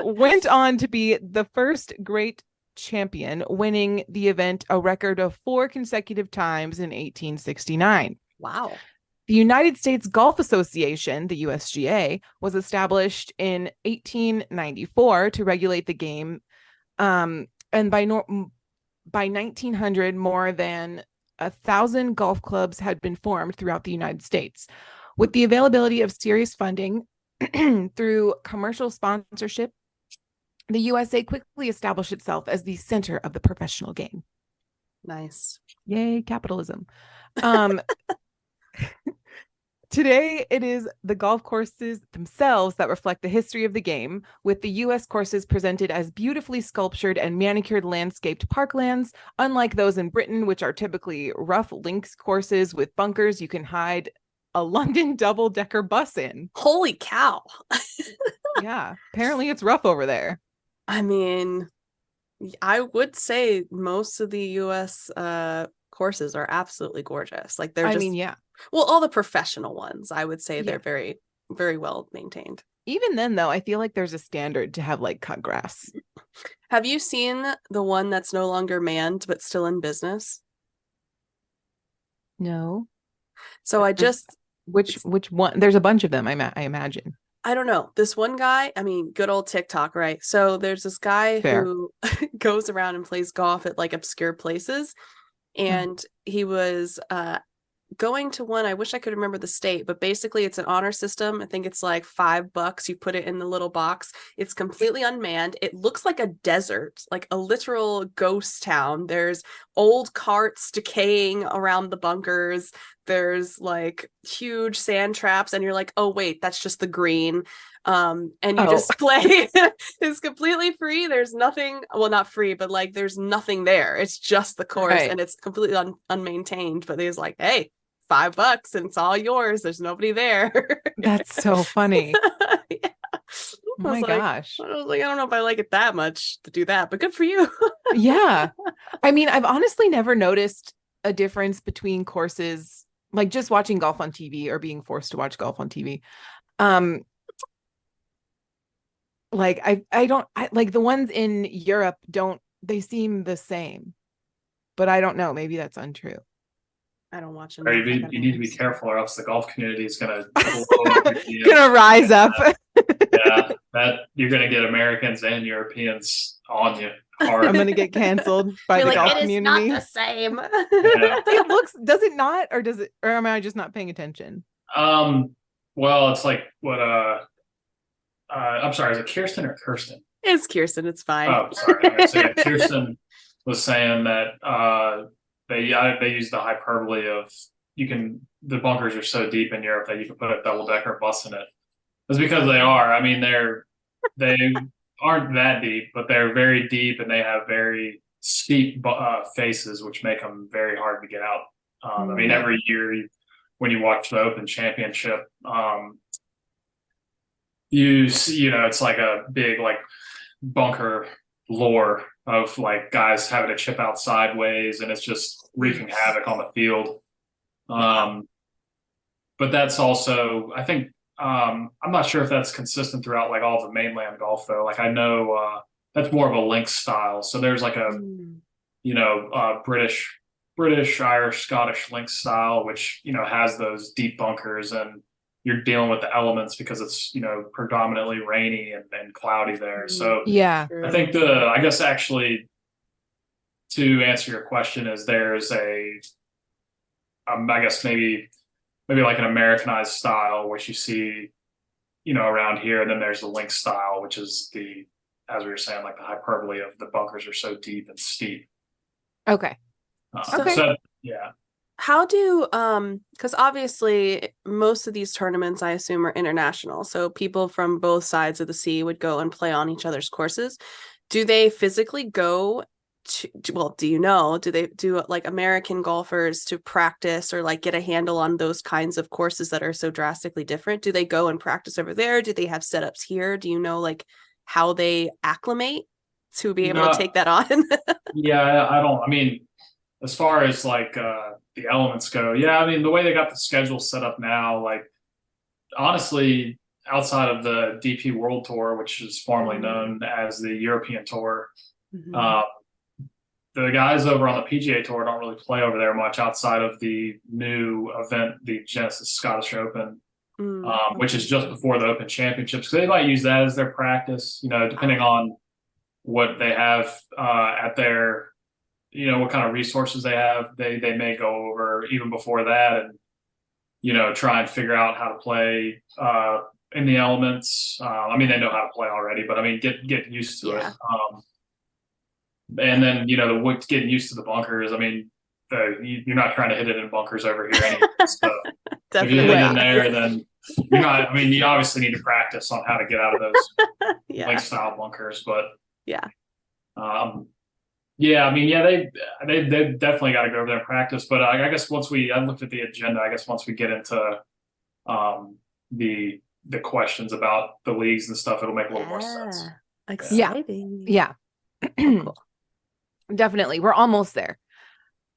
Went on to be the first great champion, winning the event a record of 4 consecutive times in 1869. Wow. The United States Golf Association, the USGA, was established in 1894 to regulate the game. And by 1900, more than 1,000 golf clubs had been formed throughout the United States. With the availability of serious funding through commercial sponsorship, the USA quickly established itself as the center of the professional game. Nice. Yay, capitalism. Today, it is the golf courses themselves that reflect the history of the game, with the U.S. courses presented as beautifully sculptured and manicured landscaped parklands, unlike those in Britain, which are typically rough links courses with bunkers you can hide a London double-decker bus in. Holy cow. Yeah, apparently it's rough over there. I mean, I would say most of the U.S. courses are absolutely gorgeous. Like they're well, all the professional ones, I would say they're very, very well maintained. Even then, though, I feel like there's a standard to have like cut grass. Have you seen the one that's no longer manned but still in business? No. So I just which one? There's a bunch of them. I imagine. I don't know. This one guy, I mean, good old TikTok, right? So there's this guy who goes around and plays golf at like obscure places, and he was going to one, I wish I could remember the state, but basically it's an honor system. I think it's like $5. You put it in the little box. It's completely unmanned. It looks like a desert, like a literal ghost town. There's old carts decaying around the bunkers. There's like huge sand traps, and you're like, oh wait, that's just the green. And you just play. It's completely free. There's nothing, well, not free, but like there's nothing there. It's just the course, and it's completely unmaintained. But he's like, hey, $5 and it's all yours. There's nobody there. That's so funny. Yeah. Oh my gosh. I was like, I don't know if I like it that much to do that, but good for you. Yeah. I mean, I've honestly never noticed a difference between courses, like just watching golf on TV or being forced to watch golf on TV. Like I like the ones in Europe they seem the same, but I don't know. Maybe that's untrue. I don't watch them. You need to be careful, or else the golf community is gonna rise up. Yeah, that you're gonna get Americans and Europeans on you hard. I'm gonna get canceled by the golf community. It is not the same. Yeah. Does it not, or does it, or am I just not paying attention? Well, it's like what I'm sorry, is it Kirsten or Kirsten? It's Kirsten, it's fine. Oh, sorry. So Kirsten was saying that they use the hyperbole of, the bunkers are so deep in Europe that you can put a double decker bus in it. It's because they are. I mean, they aren't that deep, but they're very deep and they have very steep faces, which make them very hard to get out. I mean, every year when you watch the Open Championship, you see, it's like a big like bunker lore of like guys having to chip out sideways, and it's just wreaking havoc on the field. But that's also, I think, I'm not sure if that's consistent throughout like all the mainland golf though. Like I know that's more of a links style. So there's like a British, Irish, Scottish links style, which has those deep bunkers, and you're dealing with the elements because it's predominantly rainy and cloudy there. So yeah, I think I guess actually to answer your question is there's I guess maybe like an Americanized style, which you see, around here. And then there's the link style, which is as we were saying, like the hyperbole of the bunkers are so deep and steep. Okay. Okay. So, yeah. How do, because obviously most of these tournaments, I assume, are international. So people from both sides of the sea would go and play on each other's courses. Do they physically go well, do they do like American golfers to practice or like get a handle on those kinds of courses that are so drastically different? Do they go and practice over there? Do they have setups here? Do you know like how they acclimate to be able to take that on? Yeah, I mean, as far as like the elements go, yeah, I mean, the way they got the schedule set up now, like honestly, outside of the DP World Tour, which is formerly known as the European Tour, the guys over on the PGA Tour don't really play over there much outside of the new event, the Genesis Scottish Open, which is just before the Open Championships. So they might use that as their practice, depending on what they have at their, what kind of resources they have. They may go over even before that and, try and figure out how to play in the elements. I mean, they know how to play already, but I mean, get used to it. And then, getting used to the bunkers. I mean, you're not trying to hit it in bunkers over here anyway. So if you hit it in there, then you're not. I mean, you obviously need to practice on how to get out of those link style bunkers. But I mean, they definitely got to go over there and practice. But I guess I looked at the agenda. I guess once we get into the questions about the leagues and stuff, it'll make a little more sense. Exciting. Yeah. Cool. Definitely. We're almost there.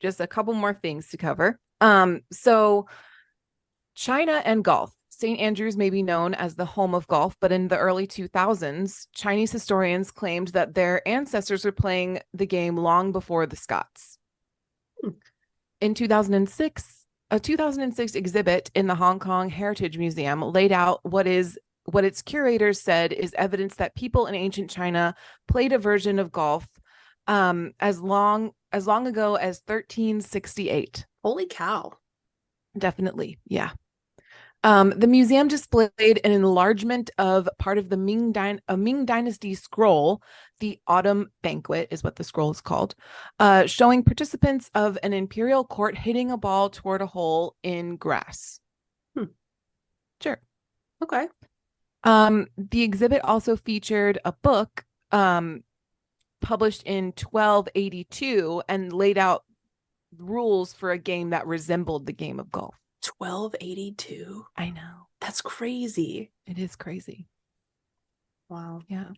Just a couple more things to cover. So China and golf. St. Andrews may be known as the home of golf, but in the early 2000s, Chinese historians claimed that their ancestors were playing the game long before the Scots. In 2006, a 2006 exhibit in the Hong Kong Heritage Museum laid out what its curators said is evidence that people in ancient China played a version of golf as long ago as 1368. Holy cow. Definitely. Yeah. The museum displayed an enlargement of part of the Ming Dynasty scroll. The Autumn Banquet is what the scroll is called, showing participants of an imperial court hitting a ball toward a hole in grass. Sure. Okay. The exhibit also featured a book published in 1282 and laid out rules for a game that resembled the game of golf. 1282. I know. That's crazy. It is crazy. Wow. Yeah.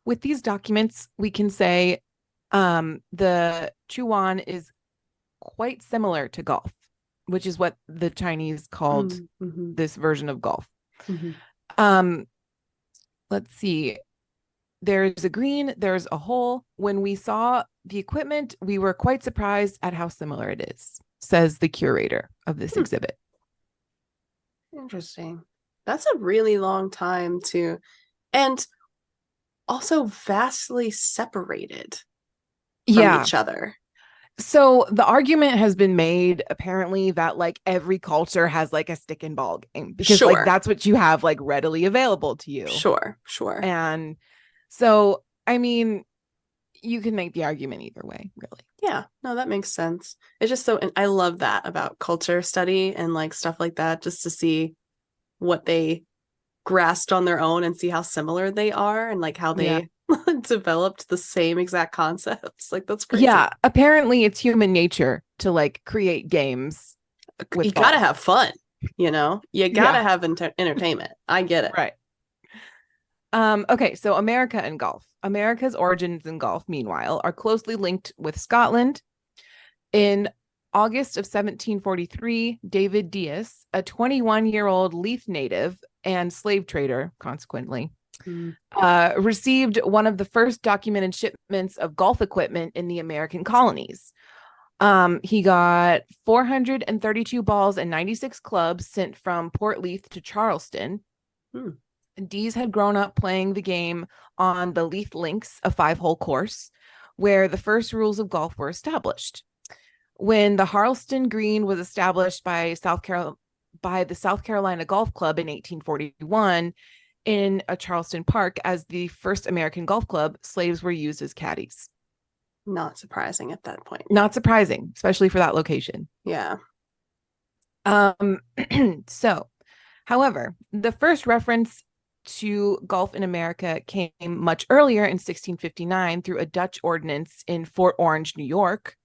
With these documents, we can say the Chuan is quite similar to golf, which is what the Chinese called this version of golf. Let's see. There's a green, there's a hole. When we saw the equipment, we were quite surprised at how similar it is, says the curator of this exhibit. Interesting. That's a really long time and also vastly separated from each other. So the argument has been made apparently that like every culture has like a stick and ball game because like that's what you have like readily available to you. Sure. And so, I mean, you can make the argument either way, really. Yeah, no, that makes sense. It's just so, and I love that about culture study and like stuff like that, just to see what they grasped on their own and see how similar they are and like how they developed the same exact concepts. Like that's crazy. Yeah, apparently it's human nature to like create games. You gotta have fun, you gotta have entertainment. I get it. Right. Okay, so America and golf. America's origins in golf, meanwhile, are closely linked with Scotland. In August of 1743, David Dias, a 21-year-old Leith native and slave trader, consequently, received one of the first documented shipments of golf equipment in the American colonies. He got 432 balls and 96 clubs sent from Port Leith to Charleston. Dees had grown up playing the game on the Leith Links, a 5-hole course, where the first rules of golf were established. When the Harleston Green was established by the South Carolina Golf Club in 1841 in a Charleston Park as the first American golf club, slaves were used as caddies. Not surprising at that point. Not surprising, especially for that location. Yeah. So, however, the first reference to golf in America came much earlier in 1659 through a Dutch ordinance in Fort Orange, New York,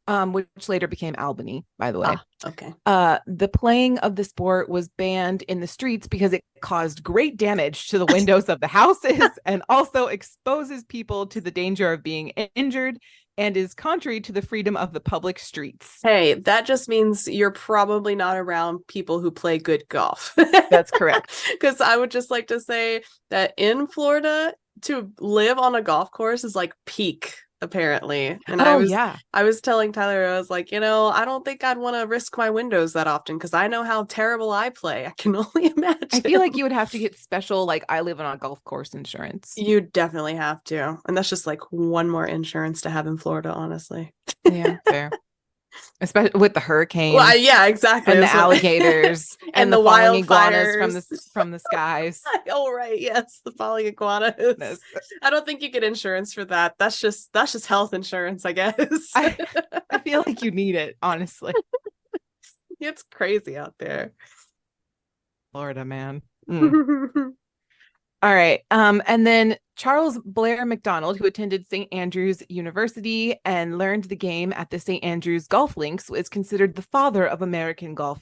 which later became Albany, by the way. Okay. The playing of the sport was banned in the streets because it caused great damage to the windows of the houses and also exposes people to the danger of being injured and is contrary to the freedom of the public streets. Hey, that just means you're probably not around people who play good golf. That's correct. Because I would just like to say that in Florida, to live on a golf course is like peak, apparently. And I was telling Tyler, I was like, I don't think I'd want to risk my windows that often because I know how terrible I play. I can only imagine. I feel like you would have to get special, like, I live on a golf course insurance. You definitely have to. And that's just like one more insurance to have in Florida, honestly. Yeah, fair. Especially with the hurricanes. Well, yeah, exactly. And the alligators and the wild iguanas from the skies. Oh, right. Yes, the falling iguanas. I don't think you get insurance for that. That's just health insurance, I guess. I feel like you need it, honestly. It's crazy out there. Florida, man. All right. And then Charles Blair Macdonald, who attended St. Andrews University and learned the game at the St. Andrews Golf Links, is considered the father of American golf.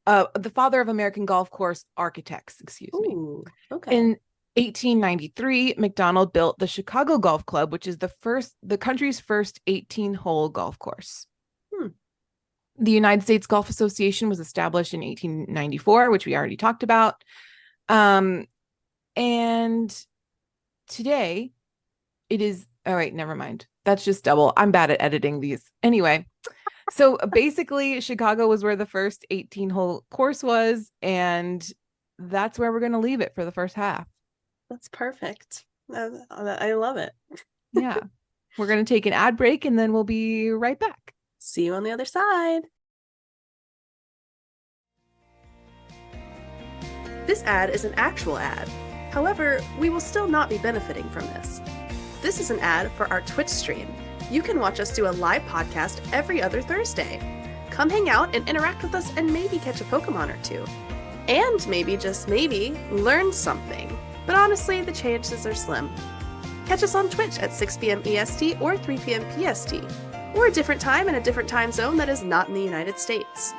The father of American golf course architects, excuse me. Okay. In 1893, Macdonald built the Chicago Golf Club, which is the country's first 18-hole golf course. The United States Golf Association was established in 1894, which we already talked about. And today it is, all right, never mind. That's just double. I'm bad at editing these. Anyway, so basically Chicago was where the first 18-hole course was, and that's where we're going to leave it for the first half. That's perfect. I love it. Yeah. We're going to take an ad break and then we'll be right back. See you on the other side. This ad is an actual ad. However, we will still not be benefiting from this. This is an ad for our Twitch stream. You can watch us do a live podcast every other Thursday. Come hang out and interact with us and maybe catch a Pokemon or two. And maybe, just maybe, learn something. But honestly, the chances are slim. Catch us on Twitch at 6 p.m. EST or 3 p.m. PST, or a different time in a different time zone that is not in the United States.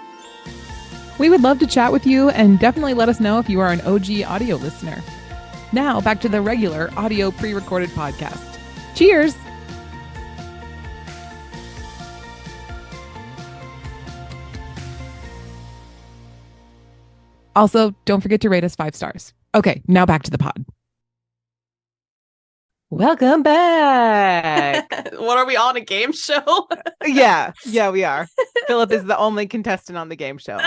We would love to chat with you and definitely let us know if you are an OG audio listener. Now, back to the regular audio pre-recorded podcast. Cheers! Also, don't forget to rate us 5 stars. Okay, now back to the pod. Welcome back. What, are we on a game show? Yeah, we are. Philip is the only contestant on the game show.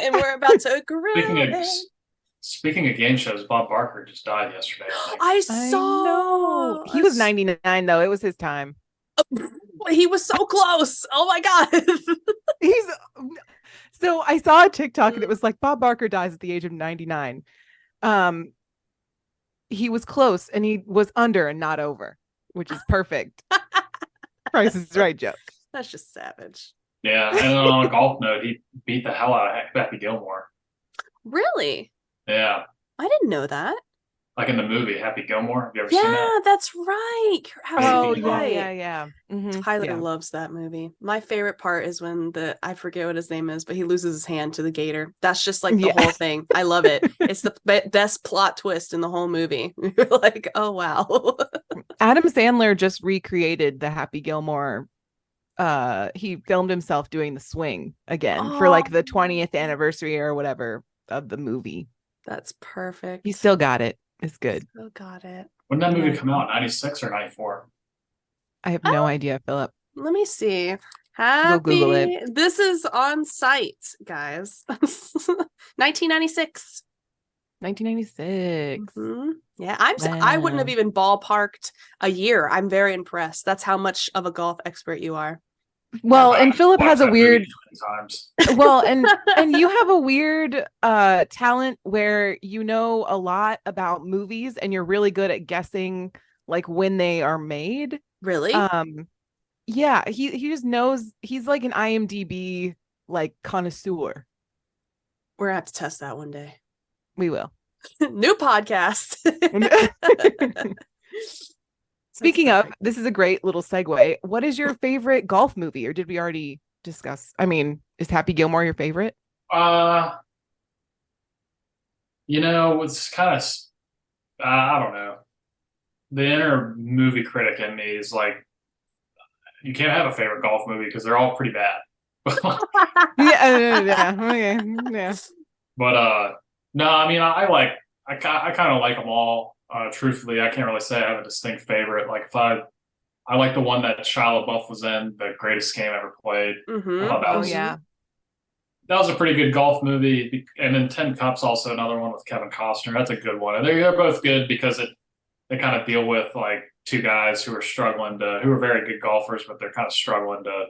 And we're about to grill. Speaking of game shows, Bob Barker just died yesterday. I saw. He was 99 though. It was his time. He was so close. Oh my God. So I saw a TikTok and it was like Bob Barker dies at the age of 99. He was close and he was under and not over, which is perfect. Price is Right joke. That's just savage. Yeah, and on a golf note, he beat the hell out of Happy Gilmore. Really? Yeah. I didn't know that. Like in the movie Happy Gilmore. Have you ever seen that? Yeah, that's right. You're absolutely right. Yeah. Mm-hmm. Tyler loves that movie. My favorite part is when I forget what his name is, but he loses his hand to the gator. That's just like the whole thing. I love it. It's the best plot twist in the whole movie. You're like, oh, wow. Adam Sandler just recreated the Happy Gilmore. He filmed himself doing the swing again for like the 20th anniversary or whatever of the movie. That's perfect. He still got it. It's good. Still got it. When did that movie come out? 96 or 94? I have no idea, Philip. Let me see. We'll Google it. This is on site, guys. 1996. 1996. Mm-hmm. Yeah, I wouldn't have even ballparked a year. I'm very impressed. That's how much of a golf expert you are. Well, and Philip has a weird and you have a weird talent where you know a lot about movies and you're really good at guessing like when they are made. Really? Yeah, he just knows. He's like an IMDb like connoisseur. We're gonna have to test that one day. We will. New podcast. Speaking of, this is a great little segue. What is your favorite golf movie, or did we already discuss? I mean, is Happy Gilmore your favorite? It's kind of, I don't know. The inner movie critic in me is like, you can't have a favorite golf movie because they're all pretty bad. Yeah. But no, I mean, I kind of like them all. Truthfully, I can't really say I have a distinct favorite. Like if I like the one that Shia LaBeouf was in, The Greatest Game Ever Played. Mm-hmm. I thought that was a pretty good golf movie. And then 10 Cups, also another one with Kevin Costner. That's a good one. And they're both good because they kind of deal with like two guys who are very good golfers, but they're kind of struggling to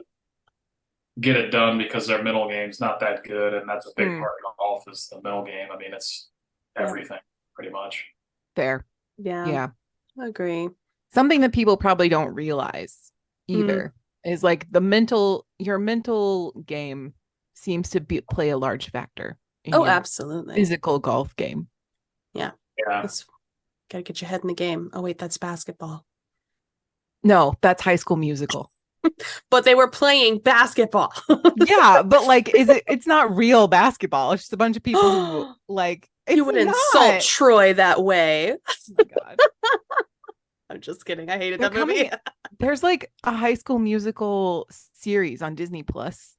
get it done because their middle game's not that good. And that's a big part of golf is the middle game. I mean, it's everything pretty much. Fair. Yeah. I agree. Something that people probably don't realize either is like your mental game seems to play a large factor in your absolutely physical golf game. Yeah. Gotta get your head in the game. Oh wait, that's basketball. No, that's High School Musical. But they were playing basketball. Yeah, but like it's not real basketball. It's just a bunch of people who like you would insult Troy that way. Oh my God. I'm just kidding. I hated that movie. There's like a High School Musical series on Disney Plus.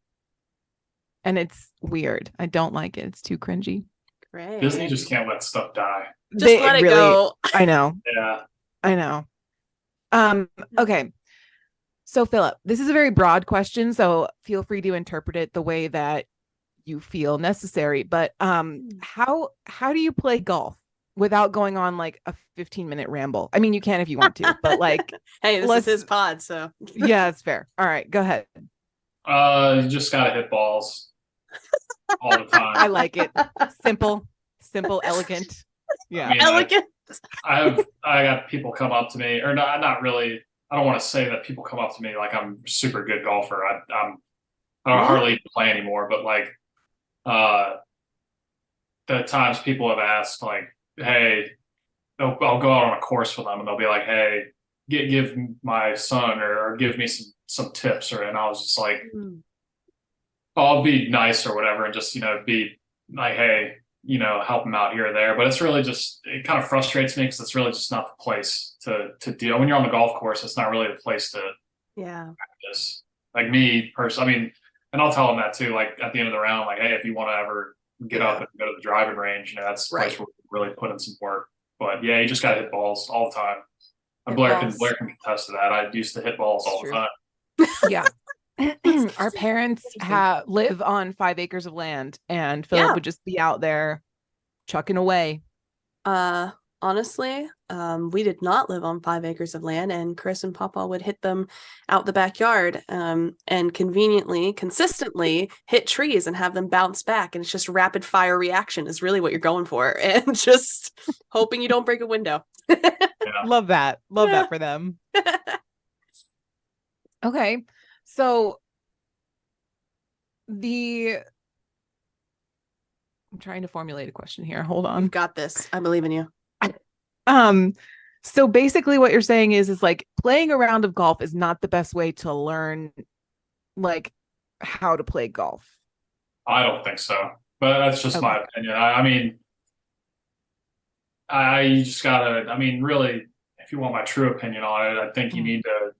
And it's weird. I don't like it. It's too cringy. Great. Disney just can't let stuff die. Just let it go. I know. Yeah. I know. Okay. So Philip, this is a very broad question, so feel free to interpret it the way that you feel necessary. But how do you play golf without going on like a 15-minute ramble? I mean, you can if you want to, but like hey, this is his pod, so yeah, it's fair. All right, go ahead. You just gotta hit balls all the time. I like it. Simple, elegant. Yeah. I mean, elegant. I got people come up to me, or not really. I don't want to say that people come up to me like I'm a super good golfer. I don't hardly play anymore, but like the times people have asked like, hey, I'll go out on a course with them and they'll be like, hey, give my son or give me some tips, and I was just like, I'll be nice or whatever and just be like, hey, help them out here or there. But it's really just, it kind of frustrates me because it's really just not the place to deal. When you're on the golf course, it's not really the place to practice. Like me personally, I mean, and I'll tell them that too, like at the end of the round, like, hey, if you want to ever get up and go to the driving range, that's the place where we really put in some work. But yeah, you just got to hit balls all the time. And Blair can contest to that. I used to hit balls all the time. Yeah. Our parents live on 5 acres of land, and Philip would just be out there chucking away. Honestly, we did not live on 5 acres of land, and Chris and Papa would hit them out the backyard and consistently hit trees and have them bounce back. And it's just rapid fire reaction is really what you're going for, and just hoping you don't break a window. Love that for them. Okay. So I'm trying to formulate a question here. Hold on. You've got this. I believe in you. Um, so basically what you're saying is like playing a round of golf is not the best way to learn like how to play golf. I don't think so, but that's just Okay. my opinion. I mean, I just gotta. I mean, really, if you want my true opinion on it, I think you need to.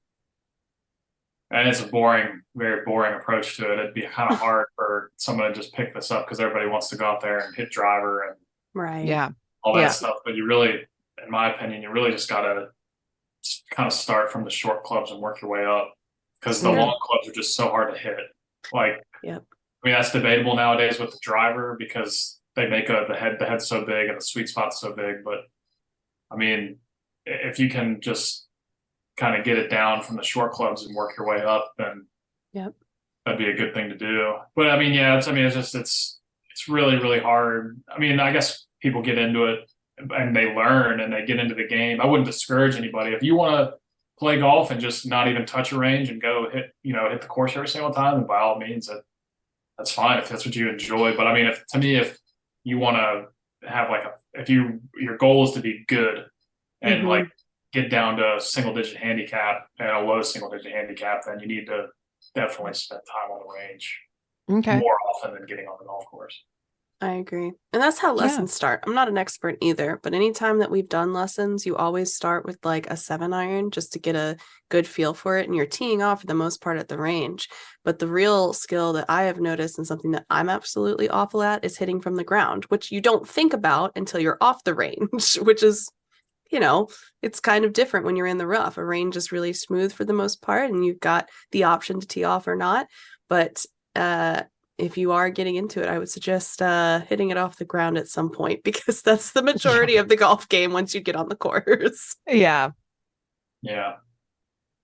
And it's a boring, very boring approach to it. It'd be kind of hard for someone to just pick this up because everybody wants to go out there and hit driver and Right. Yeah. all that Yeah. stuff. But you really, in my opinion, you really just gotta kind of start from the short clubs and work your way up because the Yeah. long clubs are just so hard to hit. Like, Yep. I mean, that's debatable nowadays with the driver because they make the head's so big and the sweet spot's so big. But I mean, if you can just kind of get it down from the short clubs and work your way up, then Yep. that'd be a good thing to do. But I mean, yeah, it's really, really hard. I mean, I guess people get into it and they learn and they get into the game. I wouldn't discourage anybody. If you want to play golf and just not even touch a range and go hit the course every single time, then by all means, that's fine if that's what you enjoy. But I mean, if you want to have if your goal is to be good and Mhm. like get down to a single digit handicap and a low single digit handicap, then you need to definitely spend time on the range Okay. more often than getting on the golf course. I agree. And that's how Yeah. lessons start. I'm not an expert either, but anytime that we've done lessons, you always start with like a 7-iron just to get a good feel for it. And you're teeing off for the most part at the range. But the real skill that I have noticed and something that I'm absolutely awful at is hitting from the ground, which you don't think about until you're off the range, which is, it's kind of different when you're in the rough. A range is really smooth for the most part, and you've got the option to tee off or not. But if you are getting into it, I would suggest hitting it off the ground at some point because that's the majority of the golf game once you get on the course. Yeah. Yeah.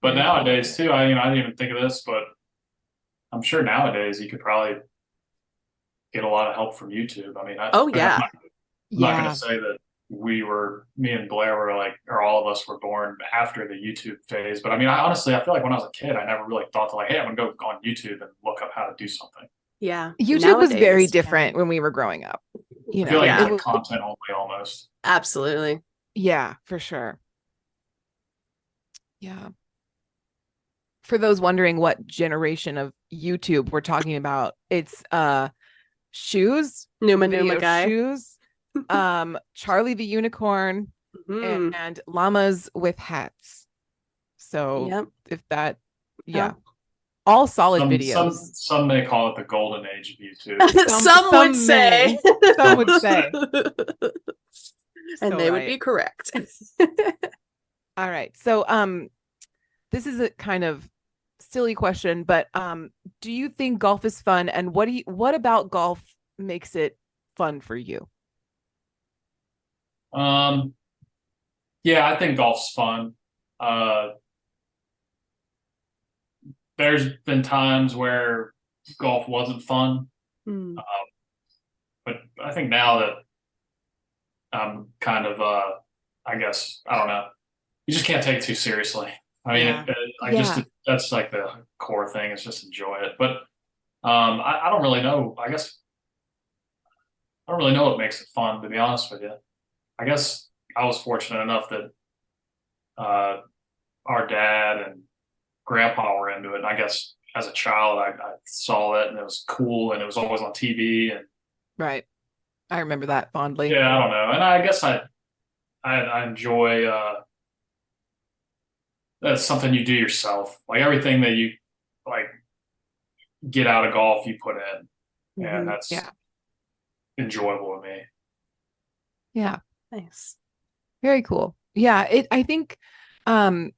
But Yeah. nowadays too, I didn't even think of this, but I'm sure nowadays you could probably get a lot of help from YouTube. I mean, Yeah. I'm not going to say that me and Blair or all of us were born after the YouTube phase. But I mean, I feel like when I was a kid, I never really thought to hey, I'm going to go on YouTube and look up how to do something. Yeah. YouTube was very different when we were growing up. I feel like it it's content only almost. Absolutely. Yeah, for sure. Yeah. For those wondering what generation of YouTube we're talking about, it's Shoes, Numa video guy. Shoes, Charlie the Unicorn, and Llamas with Hats. So if that, all solid videos. Some may call it the golden age of YouTube. Some would say. Some would say. And they would be correct. All right. So this is a kind of silly question, but do you think golf is fun, and what about golf makes it fun for you? Yeah, I think golf's fun. There's been times where golf wasn't fun. But I think now that I'm kind of I guess I don't know, you just can't take it too seriously. I mean, that's like the core thing is just enjoy it. But I don't really know. I guess I don't really know what makes it fun, to be honest with you. I guess I was fortunate enough that our dad and grandpa were into it. And I guess as a child, I saw it and it was cool and it was always on TV. And right. I remember that fondly. Yeah, I don't know. And I guess I enjoy that's something you do yourself. Like everything that you like get out of golf, you put in. And that's enjoyable to me. Yeah. Nice. Very cool. Yeah. I think from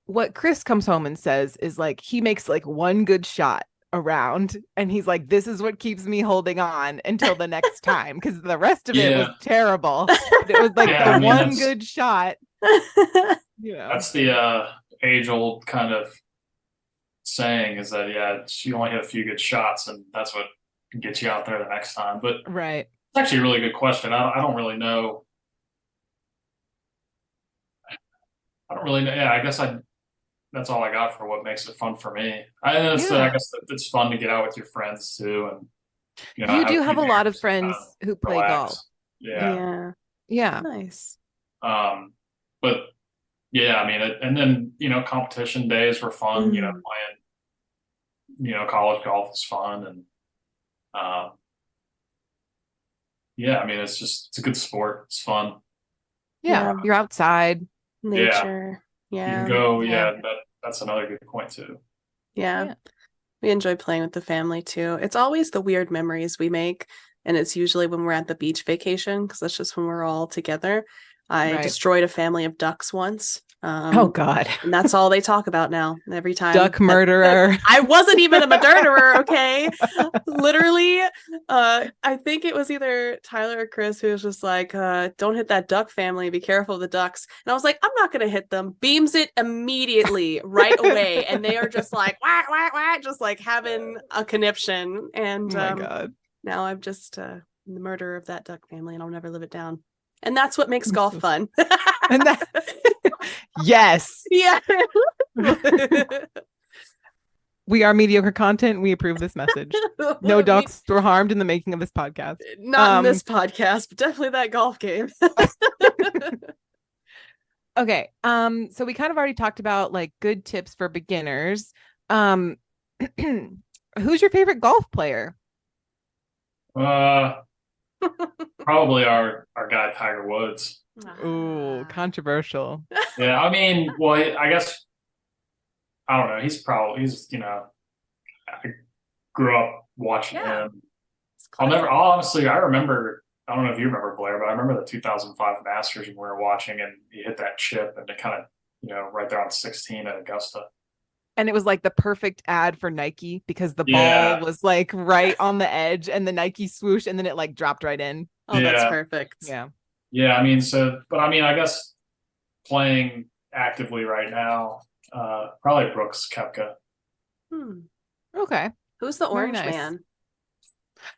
what Chris comes home and says is like he makes like one good shot around and he's like, this is what keeps me holding on until the next time, because the rest of it was terrible. It was like the one good shot. That's the age old kind of saying is that you only hit a few good shots and that's what gets you out there the next time. But right, it's actually a really good question. I don't really know. I don't really know. Yeah, I guess that's all I got for what makes it fun for me. I guess it's fun to get out with your friends too, and you do have a lot of friends who play relax. golf. Yeah. Nice. But yeah, I mean, and then competition days were fun. Playing, college golf is fun, and yeah, I mean, it's a good sport. It's fun. Yeah, you're outside. Nature. You can go. Yeah, that's another good point too. Yeah. We enjoy playing with the family too. It's always the weird memories we make, and it's usually when we're at the beach vacation because that's just when we're all together. I destroyed a family of ducks once. Oh God! And that's all they talk about now. Every time, duck murderer. I wasn't even a murderer. Okay, literally. I think it was either Tyler or Chris who was just like, "Don't hit that duck family. Be careful of the ducks." And I was like, "I'm not gonna hit them." Beams it immediately, right away, and they are just like whack whack whack, just like having a conniption. And oh my God! Now I'm just the murderer of that duck family, and I'll never live it down. And that's what makes golf fun. And that, yes. Yeah. We are mediocre content. We approve this message. No ducks were harmed in the making of this podcast. Not in this podcast, but definitely that golf game. Okay. So we kind of already talked about like good tips for beginners. Who's your favorite golf player? Probably our guy Tiger Woods. Ooh, controversial. Yeah, I mean, well, I guess I don't know. He's I grew up watching him. Honestly, I remember. I don't know if you remember, Blair, but I remember the 2005 Masters when we were watching, and he hit that chip, and it kind of right there on 16 at Augusta. And it was like the perfect ad for Nike because the ball was like right on the edge and the Nike swoosh and then it like dropped right in. Oh, that's perfect. Yeah. Yeah. I mean, I guess playing actively right now, probably Brooks Koepka. Okay. Who's the orange man?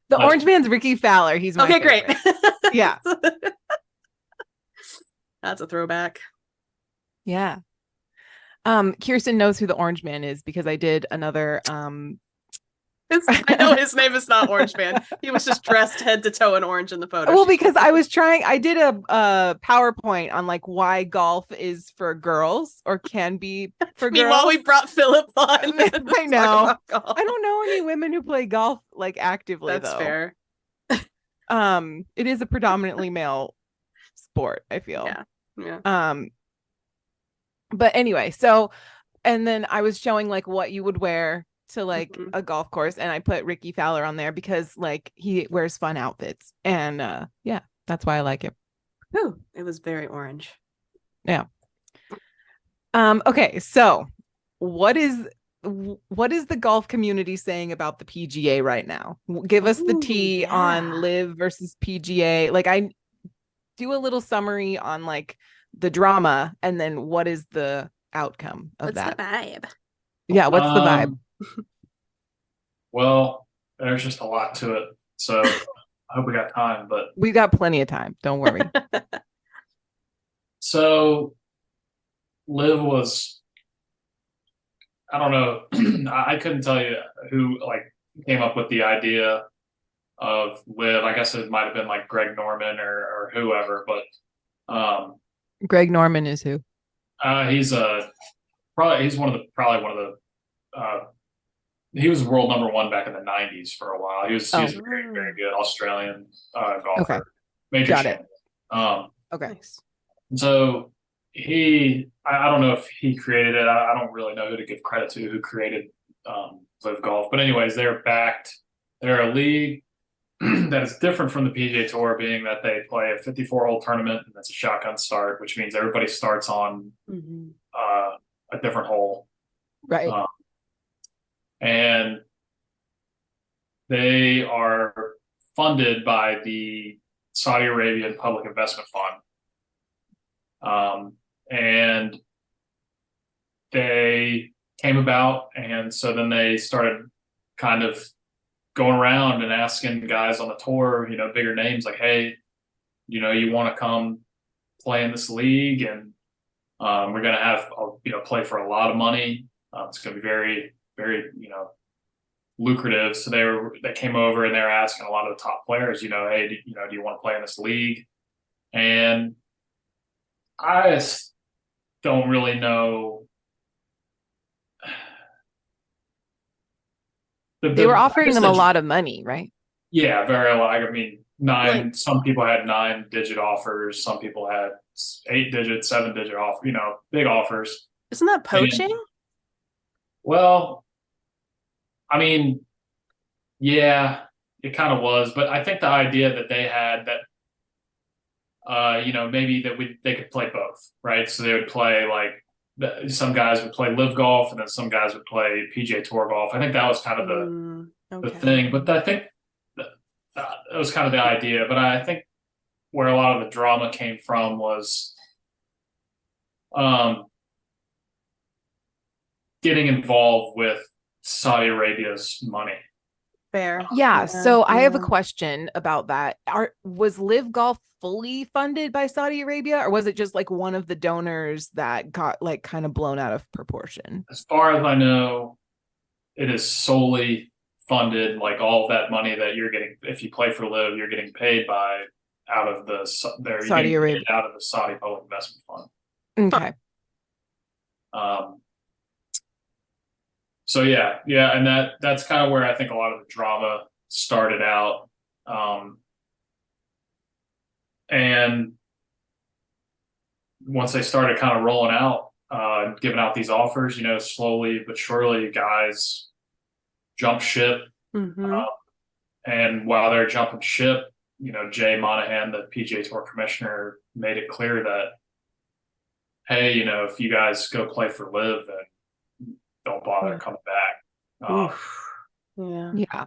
The orange man's Ricky Fowler. He's my favorite. Great. Yeah. That's a throwback. Yeah. Kirsten knows who the orange man is because I did another I know his name is not Orange Man. He was just dressed head to toe in orange in the photo. Well, because I did a PowerPoint on like why golf is for girls or can be for girls. Meanwhile, we brought Philip on. I know. I don't know any women who play golf like actively. That's fair. It is a predominantly male sport, I feel. Yeah. But anyway, so and then I was showing like what you would wear to like a golf course, and I put Ricky Fowler on there because like he wears fun outfits, and that's why I like him. Ooh, it was very orange. Yeah. Okay, so what is the golf community saying about the PGA right now? Give us the tea on LIV versus PGA. Like I do a little summary on like the drama and then what is the outcome of that? What's the vibe? Yeah, what's the vibe? Well, there's just a lot to it. So I hope we got time, but we got plenty of time. Don't worry. So LIV was, I don't know. I couldn't tell you who like came up with the idea of LIV. I guess it might have been like Greg Norman or whoever, but Greg Norman is who? He's probably one of the he was world number one back in the 90s for a while. He was very, very good Australian golfer. Okay. Major Got it. Okay. So I don't know if he created it. I don't really know who to give credit to who created LIV Golf. But anyways, they're backed. They're a league that is different from the PGA Tour, being that they play a 54-hole tournament and that's a shotgun start, which means everybody starts on a different hole. Right. And they are funded by the Saudi Arabian Public Investment Fund. And they came about, and so then they started kind of going around and asking guys on the tour, bigger names like, hey, you want to come play in this league? And We're going to have play for a lot of money. It's going to be very, very lucrative. So they came over and they're asking a lot of the top players, hey, do you want to play in this league? And I just don't really know. They were offering them a lot of money, right? Yeah, very lot. I mean, some people had 9-digit offers. Some people had 8-digit, 7-digit offer, big offers. Isn't that poaching? Well, I mean, yeah, it kind of was, but I think the idea that they had that, maybe they could play both, right? So they would play some guys would play live golf, and then some guys would play PGA Tour golf. I think that was kind of the thing, but I think that was kind of the idea. But I think where a lot of the drama came from was, getting involved with Saudi Arabia's money. Fair. Yeah. So I have a question about that. Was Live Golf fully funded by Saudi Arabia, or was it just like one of the donors that got like kind of blown out of proportion? As far as I know, it is solely funded. Like all of that money that you're getting, if you play for Live, you're getting paid out of the Saudi Arabia, out of the Saudi Public Investment Fund. Okay. So yeah, and that's kind of where I think a lot of the drama started out. And once they started kind of rolling out, giving out these offers, slowly but surely guys jump ship. Mm-hmm. And while they're jumping ship, Jay Monahan, the PGA Tour commissioner, made it clear that, hey, if you guys go play for Live, then don't bother coming back. Yeah.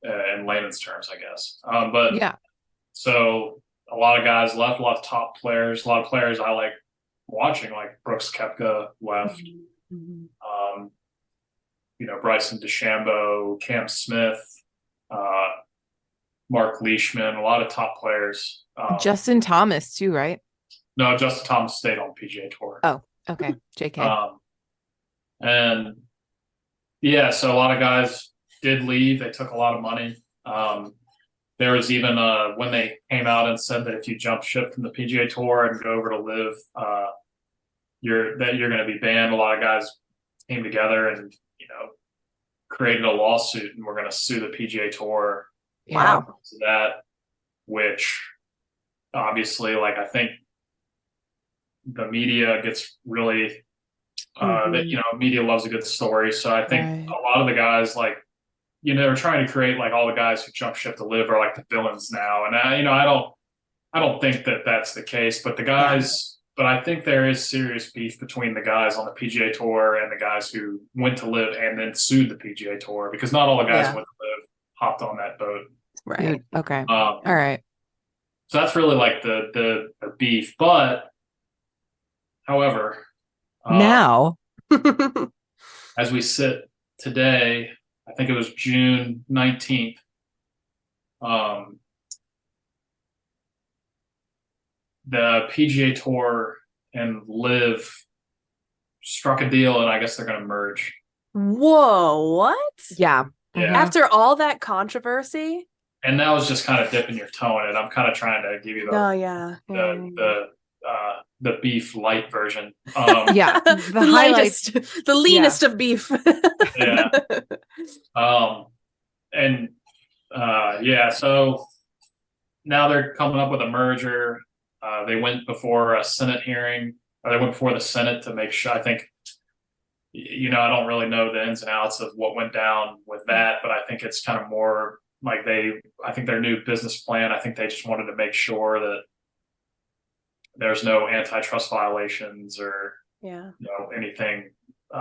In layman's terms, I guess. But yeah. So a lot of guys left, a lot of top players, a lot of players I like watching, like Brooks Koepka left. Mm-hmm. Bryson DeChambeau, Cam Smith, Mark Leishman, a lot of top players. Justin Thomas too, right? No, Justin Thomas stayed on PGA Tour. Oh, okay. JK. And yeah, so a lot of guys did leave. They took a lot of money. There was even when they came out and said that if you jump ship from the PGA Tour and go over to Live, you're going to be banned. A lot of guys came together and created a lawsuit, and we're going to sue the PGA Tour. Wow. To that, which obviously, I think the media gets really. Media loves a good story. So I think a lot of the guys, they're trying to create all the guys who jump ship to Live are like the villains now. And I don't think that that's the case, but the guys, but I think there is serious beef between the guys on the PGA Tour and the guys who went to Live and then sued the PGA Tour, because not all the guys went to Live hopped on that boat. Right. Okay. All right. So that's really the beef. But however, now as we sit today, I think it was June 19th. The PGA Tour and Live struck a deal, and I guess they're going to merge. Whoa, what? Yeah. After all that controversy? And that was just kind of dipping your toe in it. I'm kind of trying to give you the beef light version. The lightest, the leanest of beef. So now they're coming up with a merger. They went before a Senate hearing, or they went before the Senate to make sure. I think, I don't really know the ins and outs of what went down with that, but I think it's kind of more I think their new business plan, I think they just wanted to make sure that there's no antitrust violations or anything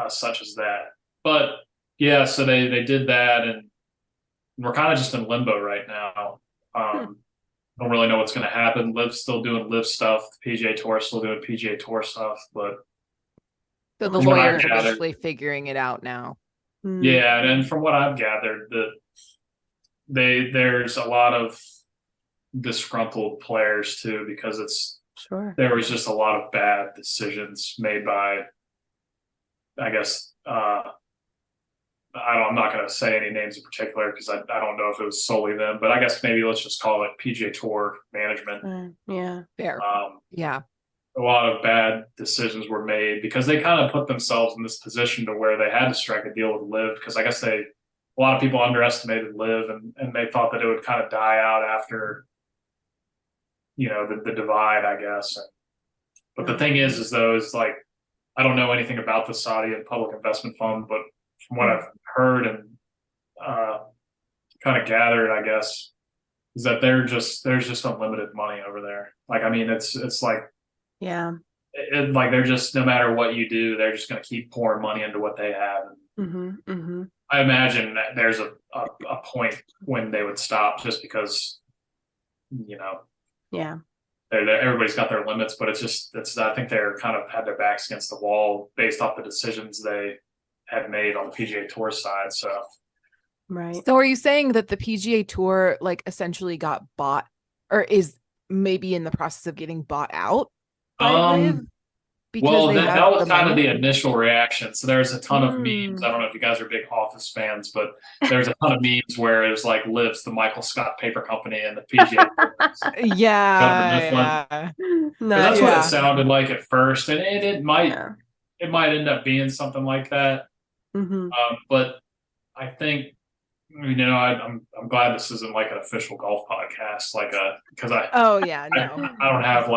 such as that. But yeah, so they did that, and we're kind of just in limbo right now. Don't really know what's going to happen. Liv's still doing Live stuff. The PGA Tour is still doing PGA Tour stuff, but so the lawyers are actually figuring it out now. Yeah, and from what I've gathered, there's a lot of disgruntled players too, because it's Sure. there was just a lot of bad decisions made by, I guess, I'm not going to say any names in particular because I don't know if it was solely them, but I guess maybe let's just call it PGA Tour management. Yeah. Fair. Yeah. A lot of bad decisions were made because they kind of put themselves in this position to where they had to strike a deal with Live, because I guess a lot of people underestimated Live, and they thought that it would kind of die out after, the divide, I guess. But the thing is though, is like, I don't know anything about the Saudi and Public Investment Fund, but from what I've heard and kind of gathered, I guess, is that there's just unlimited money over there. Like, I mean, it's like, yeah, like they're just, no matter what you do, they're just going to keep pouring money into what they have. I imagine that there's a point when they would stop, just because, yeah, everybody's got their limits, but I think they're kind of had their backs against the wall based off the decisions they had made on the PGA Tour side. So, right. So are you saying that the PGA Tour like essentially got bought, or is maybe in the process of getting bought out by Live? Well, that was kind of the initial reaction. So there's a ton of memes. I don't know if you guys are big Office fans, but there's a ton of memes where it was like Live's the Michael Scott Paper Company and the PGA. Yeah. That's what it sounded like at first, and it might end up being something like that. But I think, I'm glad this isn't like an official golf podcast, because I don't have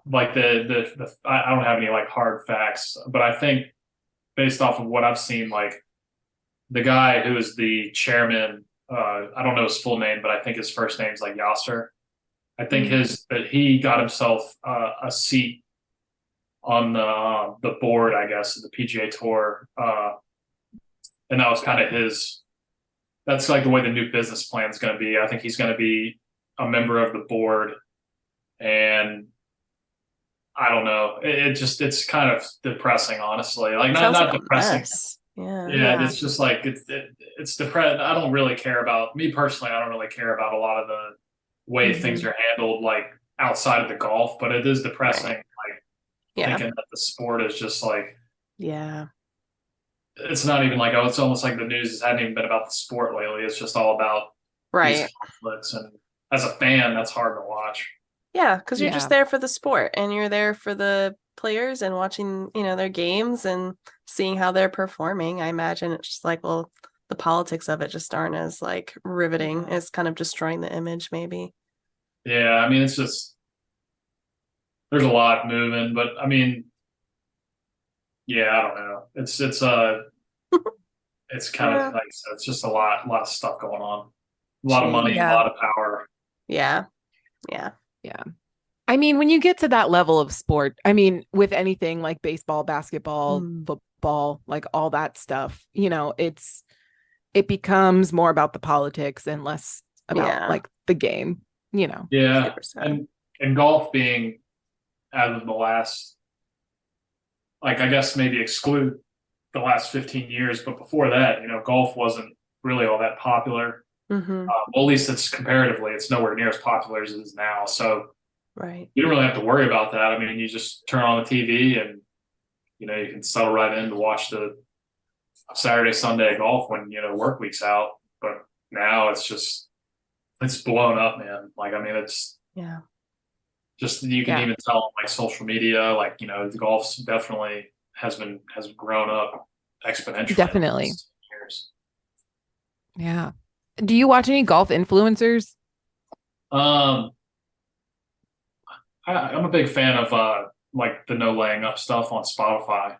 I don't have any like hard facts, but I think based off of what I've seen, like the guy who is the chairman, I don't know his full name, but I think his first name is like Yasser. I think that he got himself a seat on the board, I guess, of the PGA Tour, and that was kind of that's like the way the new business plan is going to be. I think he's going to be a member of the board, and I don't know. It's kind of depressing, honestly. Like not depressing. Yeah. It's just like it's depressing. I don't really care about, me personally. I don't really care about a lot of the way things are handled, like outside of the golf. But it is depressing, like thinking that the sport is just like, it's not even like, it's almost like the news hadn't even been about the sport lately. It's just all about these conflicts, and as a fan, that's hard to watch. Yeah, because you're just there for the sport, and you're there for the players and watching, their games and seeing how they're performing. I imagine it's just like, well, the politics of it just aren't as like riveting. It's kind of destroying the image, maybe. Yeah, I mean, it's just, there's a lot moving, but I mean, yeah, I don't know. It's it's kind of like, it's just a lot of stuff going on, a lot of money, a lot of power. Yeah. I mean, when you get to that level of sport, I mean, with anything like baseball, basketball, football, like all that stuff, it becomes more about the politics and less about like the game, Yeah. 100%. And golf being, as of the last, like, I guess maybe exclude the last 15 years, but before that, golf wasn't really all that popular. Well, at least it's comparatively, it's nowhere near as popular as it is now. So you don't really have to worry about that. I mean, you just turn on the TV and, you can settle right in to watch the Saturday, Sunday golf when, work week's out. But now it's blown up, man. Like, I mean, it's just, you can even tell on like social media, like, the golf's definitely has grown up exponentially. Definitely. Yeah. Do you watch any golf influencers? I'm a big fan of like the no laying up stuff on Spotify.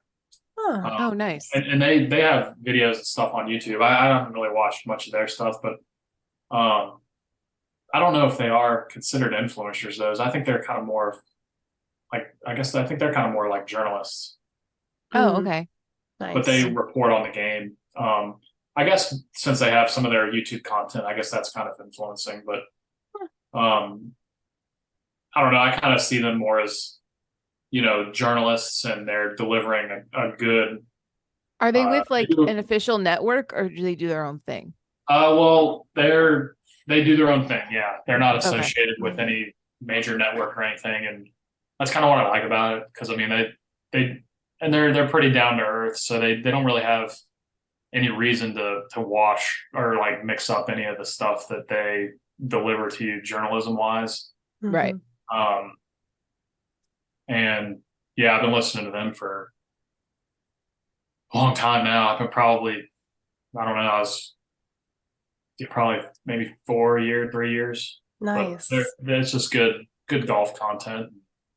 Oh, nice. And they have videos and stuff on YouTube. I haven't really watched much of their stuff, but I don't know if they are considered influencers. Those, I think they're kind of more like, I think they're kind of more like journalists. Oh, okay. Nice. But they report on the game. I guess since they have some of their YouTube content, I guess that's kind of influencing, but I don't know. I kind of see them more as, journalists, and they're delivering a good. Are they with like an official network, or do they do their own thing? Well, they do their own thing. Yeah. They're not associated with any major network or anything. And that's kind of what I like about it, because I mean they and they're pretty down to earth, so they don't really have any reason to wash or like mix up any of the stuff that they deliver to you journalism wise. Right. And yeah, I've been listening to them for a long time now. I've been probably, I don't know, I was probably maybe 3 years. Nice. But it's just good golf content.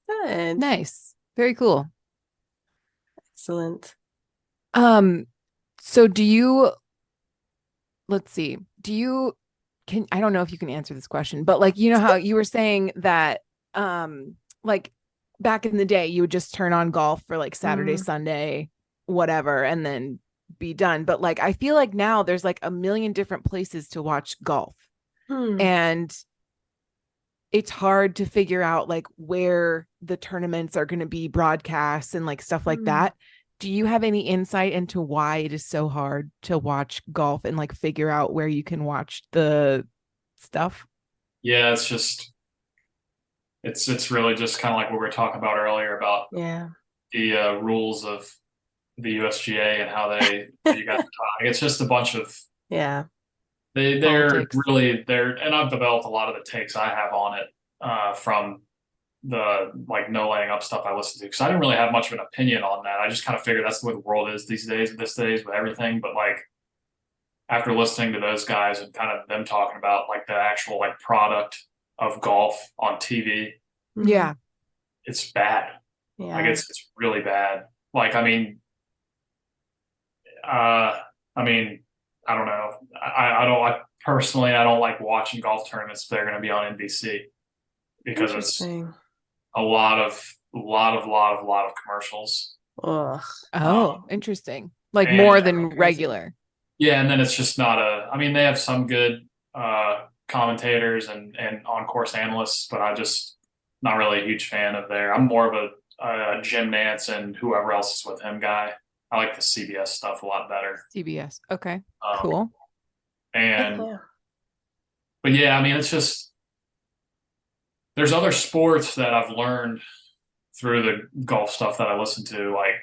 Good. Nice. Very cool. Excellent. So let's see, I don't know if you can answer this question, but like, you know how you were saying that, like back in the day, you would just turn on golf for like Saturday, Sunday, whatever, and then be done. But like, I feel like now there's like a million different places to watch golf. And it's hard to figure out like where the tournaments are going to be broadcast and like stuff like that. Do you have any insight into why it is so hard to watch golf and like figure out where you can watch the stuff? Yeah, it's just, it's really just kind of like what we were talking about earlier about the rules of the USGA and how you got to talk. It's just a bunch of they're politics. really and I've developed a lot of the takes I have on it from the like no laying up stuff I listen to, because I didn't really have much of an opinion on that. I just kind of figured that's the way the world is these days with everything. But like after listening to those guys and kind of them talking about like the actual like product of golf on TV, it's bad. Like it's really bad. Like I don't know. I personally don't like watching golf tournaments if they're going to be on NBC, because it's a lot of commercials. Interesting. Like more than regular. Yeah, and then it's just not they have some good commentators and on-course analysts, but I just not really a huge fan of I'm more of a Jim Nantz and whoever else is with him guy. I like the CBS stuff a lot better. CBS. Okay. Cool. But yeah, it's just, there's other sports that I've learned through the golf stuff that I listen to. Like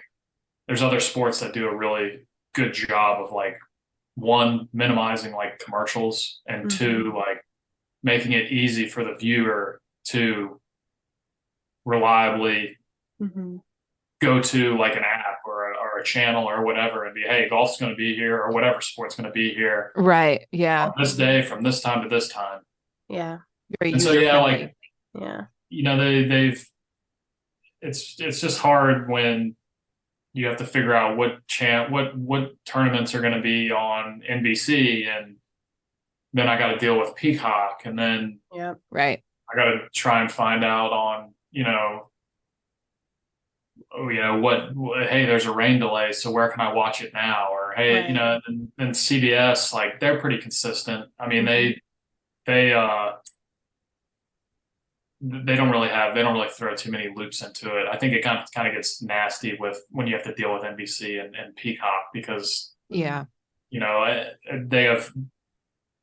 there's other sports that do a really good job of like, one, minimizing like commercials, and two, like making it easy for the viewer to reliably go to like an app or a channel or whatever and be, hey, golf's going to be here, or whatever sport's going to be here. Right. Yeah. On this day from this time to this time. Yeah. And so they've it's just hard when you have to figure out what tournaments are going to be on NBC, and then I got to deal with Peacock, and then right, I got to try and find out on what hey, there's a rain delay, so where can I watch it now? Or hey, and CBS, like they're pretty consistent. They don't really throw too many loops into it. I think it kind of gets nasty when you have to deal with NBC and Peacock, because they have,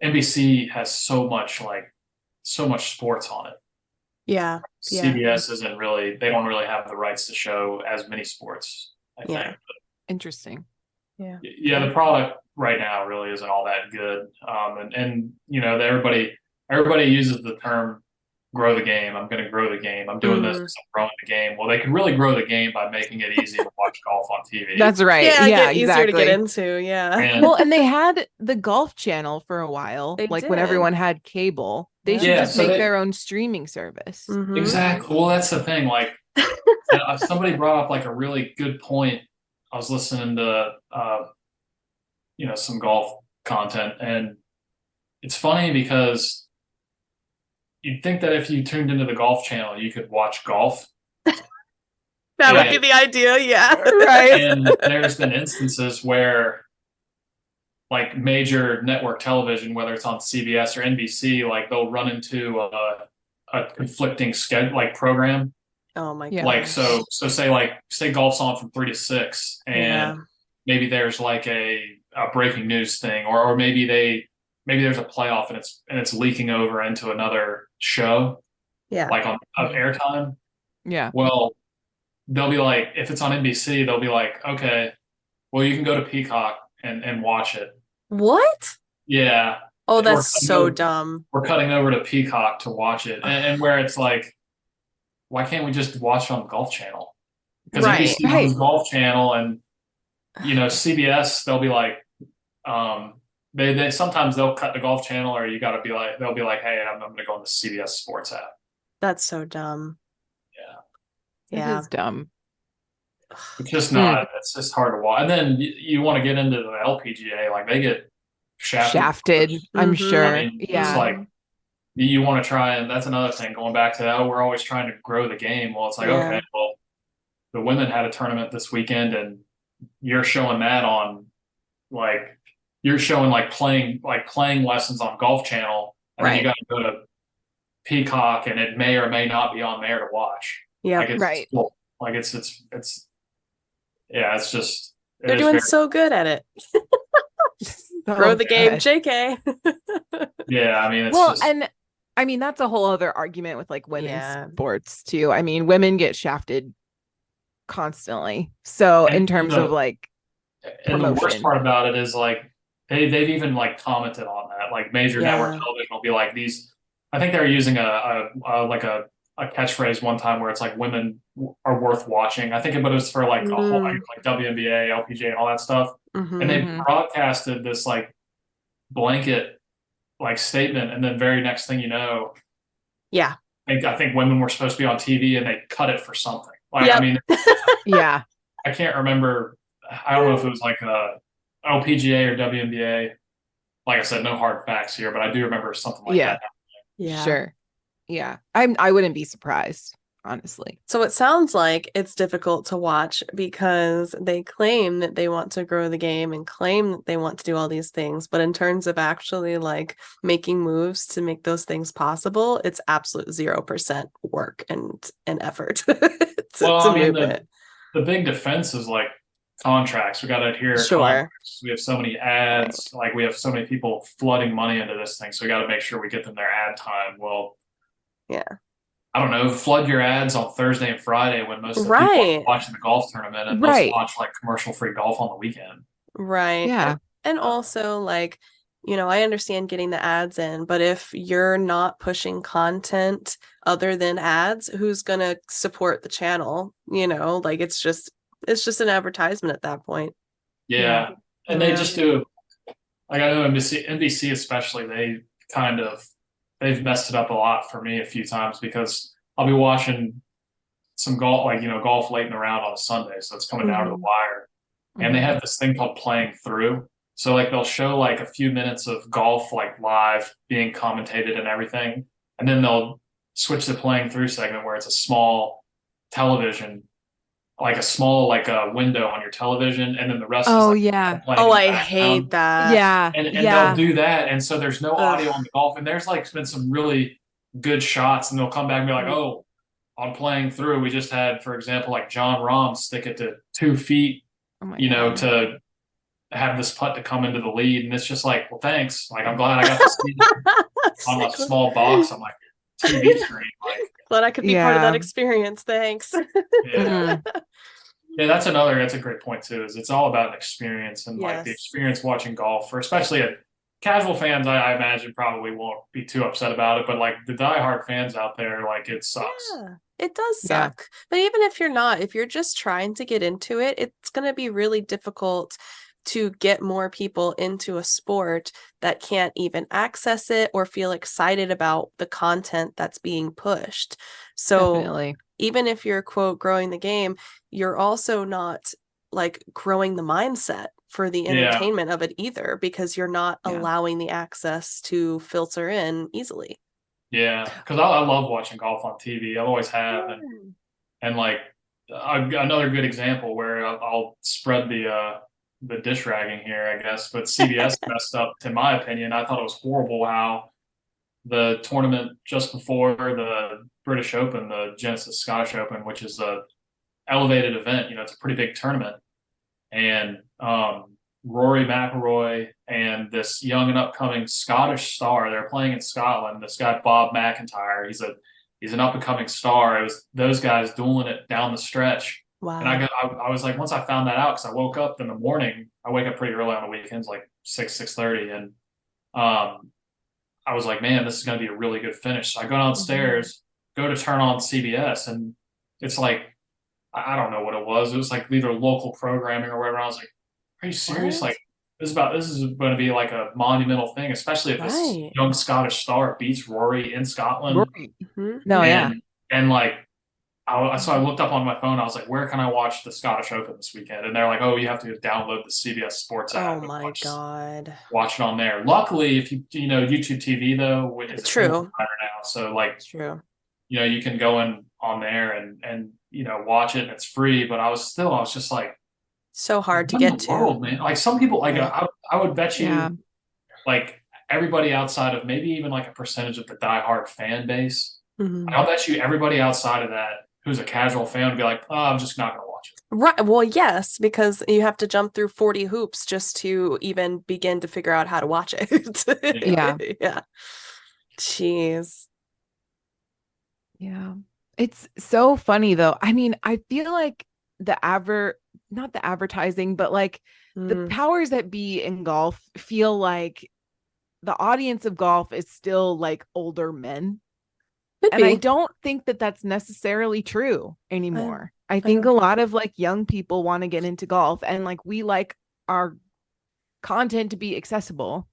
NBC has so much sports on it. CBS isn't really, they don't really have the rights to show as many sports, I think. But interesting. The product right now really isn't all that good. And everybody uses the term grow the game. I'm going to grow the game. I'm doing this because I'm growing the game. Well, they can really grow the game by making it easy to watch golf on TV. That's right. Yeah, easier to get into. And they had the Golf Channel for a while. When everyone had cable, they should just make their own streaming service. Exactly. Well, that's the thing. Like somebody brought up like a really good point. I was listening to some golf content, and it's funny because you'd think that if you tuned into the Golf Channel, you could watch golf. That would be the idea, right. And there's been instances where, like major network television, whether it's on CBS or NBC, like they'll run into a conflicting schedule, like program. Oh my god! Like so say golf's on from 3 to 6, and maybe there's like a breaking news thing, or maybe there's a playoff and it's leaking over into another show, like on airtime. Yeah. Well, they'll be like, if it's on NBC, they'll be like, okay, well, you can go to Peacock and watch it. What? Yeah. Oh, We're that's cutting so over, dumb. we're cutting over to Peacock to watch it. And where it's like, why can't we just watch it on the Golf Channel? Because Right. NBC Right. owns Golf Channel, and CBS, they'll be like, um, they sometimes they'll cut the Golf Channel, or you got to be like, they'll be like, hey, I'm going to go on the CBS Sports app. That's so dumb. Yeah. It Yeah. is dumb. It's just not. It's just hard to watch. And then you want to get into the LPGA, like they get Shafted, I'm Mhm. sure. I mean, Yeah. it's like you want to try, and that's another thing. Going back to that, we're always trying to grow the game. Well, it's like, Yeah. okay, well, the women had a tournament this weekend, and you're showing that on, like, you're showing playing lessons on Golf Channel, and then you Right. got to go to Peacock, and it may or may not be on there to watch. Yeah. Like it's Right. cool. Like it's yeah, it's just They're doing so good at it. So Grow the game, good. JK. yeah. I mean, it's Well, just and I mean, that's a whole other argument with like women's Yeah. sports too. I mean, women get shafted constantly. So And in terms of like and the worst promotion. part about it is like they've even like commented on that. Like major Yeah. network television will be like these. I think they were using a catchphrase one time where it's like women are worth watching. I think it was for like a whole like WNBA, LPGA, and all that stuff. Mhm. And they Mhm. broadcasted this like blanket like statement, and then very next thing you know, Yeah. I think women were supposed to be on TV, and they cut it for something. Like Yep. I mean, Yeah. I can't remember. I don't know if it was like a LPGA or WNBA. Like I said, no hard facts here, but I do remember something like Yeah. that. Yeah. Sure. Yeah. I wouldn't be surprised, honestly. So it sounds like it's difficult to watch because they claim that they want to grow the game and claim that they want to do all these things. But in terms of actually like making moves to make those things possible, it's absolute 0% work and effort to move it. The big defense is like contracts. We got to adhere to Sure. contracts. We have so many ads. Like we have so many people flooding money into this thing. So we got to make sure we get them their ad time. Well, yeah. I don't know, flood your ads on Thursday and Friday when most of the people Right. are watching the golf tournament, and Right. let's watch like commercial free golf on the weekend. Right. Yeah. And also like, I understand getting the ads in, but if you're not pushing content other than ads, who's going to support the channel? Like it's just an advertisement at that point. Yeah. And they just do, like I know NBC especially, they've messed it up a lot for me a few times, because I'll be watching some golf, golf late in the round on a Sunday. So it's coming down to the wire. And they have this thing called playing through. So like they'll show like a few minutes of golf like live being commentated and everything. And then they'll switch to playing through segment where it's a small television, like a small window on your television, and then the rest Oh, is like yeah. playing in Oh, the I background. hate that. Yeah. And yeah. they'll do that, and so there's no audio Ugh. on the golf, and there's like been some really good shots, and they'll come back and be like, oh, on playing through, we just had, for example, like John Rahm stick it to 2 feet, Oh my God, God. to have this putt to come into the lead, and it's just like, well, thanks, like I'm glad I got to see it on a small box on my TV screen, like glad I could be part of that Yeah. experience. Thanks. yeah. Mhm. Yeah, that's a great point too. Is it's all about an experience, and like the Yes. experience watching golf, for especially casual fans, I imagine probably won't be too upset about it, but like the diehard fans out there, like it sucks. Yeah, it does Yeah. suck. But even if you're just trying to get into it, it's going to be really difficult to get more people into a sport that can't even access it or feel excited about the content that's being pushed. So Definitely. even if you're quote growing the game, you're also not like growing the mindset for the entertainment of it either, because you're not allowing the access to filter in easily. Yeah, because I love watching golf on TV. I always have, and like another good example where I'll spread the dish ragging here, I guess. But CBS messed up, in my opinion. I thought it was horrible how the tournament just before the British Open, the Genesis Scottish Open, which is a elevated event. It's a pretty big tournament, and Rory McIlroy and this young and upcoming Scottish star, they're playing in Scotland. This guy Bob McIntyre, He's an up and coming star. It was those guys dueling it down the stretch. Wow. And I was like, once I found that out, because I woke up in the morning, I wake up pretty early on the weekends, like 6:30, and I was like, man, this is going to be a really good finish. So I go downstairs, go to turn on CBS, and it's like, I don't know what it was. It was like either local programming or whatever. I was like, are you serious? What? Like, this is going to be like a monumental thing, especially if this young Scottish star beats Rory in Scotland. Rory. No, and like, so I looked up on my phone. I was like, where can I watch the Scottish Open this weekend? And they're like, oh, you have to download the CBS Sports app. Oh my God. Watch it on there. Luckily, if you know YouTube TV though, it's true now. So like, true. You can go in on there and watch it, and it's free. But I was just like, so hard to get to, man. Like some people, like I would bet you, like everybody outside of maybe even like a percentage of the diehard fan base, I'll bet you everybody outside of that who's a casual fan would be like, oh, I'm just not going to watch it. Right. Well, yes, because you have to jump through 40 hoops just to even begin to figure out how to watch it. Yeah. Jeez. Yeah. It's so funny though. I mean, I feel like not the advertising, but like the powers that be in golf feel like the audience of golf is still like older men. And I don't think that that's necessarily true anymore. I think a lot of like young people want to get into golf, and like we like our content to be accessible.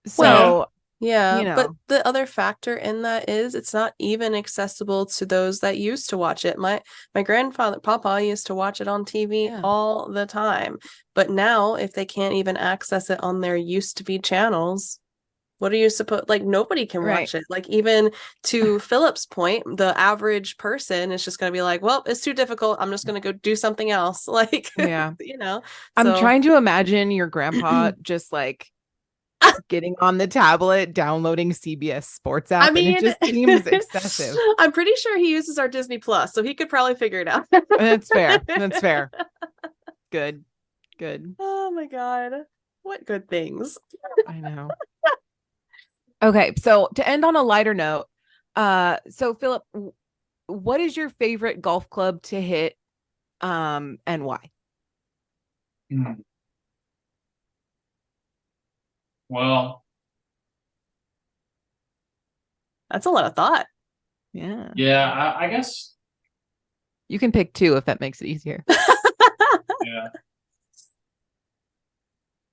So yeah, but the other factor in that is it's not even accessible to those that used to watch it. My grandfather, Papa, used to watch it on TV all the time. But now, if they can't even access it on their used to be channels, what are you supposed, like, nobody can watch it. Like, even to Philip's point, the average person is just going to be like, well, it's too difficult. I'm just going to go do something else. Like, I'm trying to imagine your grandpa just like getting on the tablet, downloading CBS Sports app. I mean, and it just seems excessive. I'm pretty sure he uses our Disney Plus, so he could probably figure it out. That's fair. Good. Oh my God. What good things. I know. Okay, so to end on a lighter note, so Philip, what is your favorite golf club to hit, and why? Well, that's a lot of thought. Yeah, I guess you can pick two if that makes it easier. Yeah,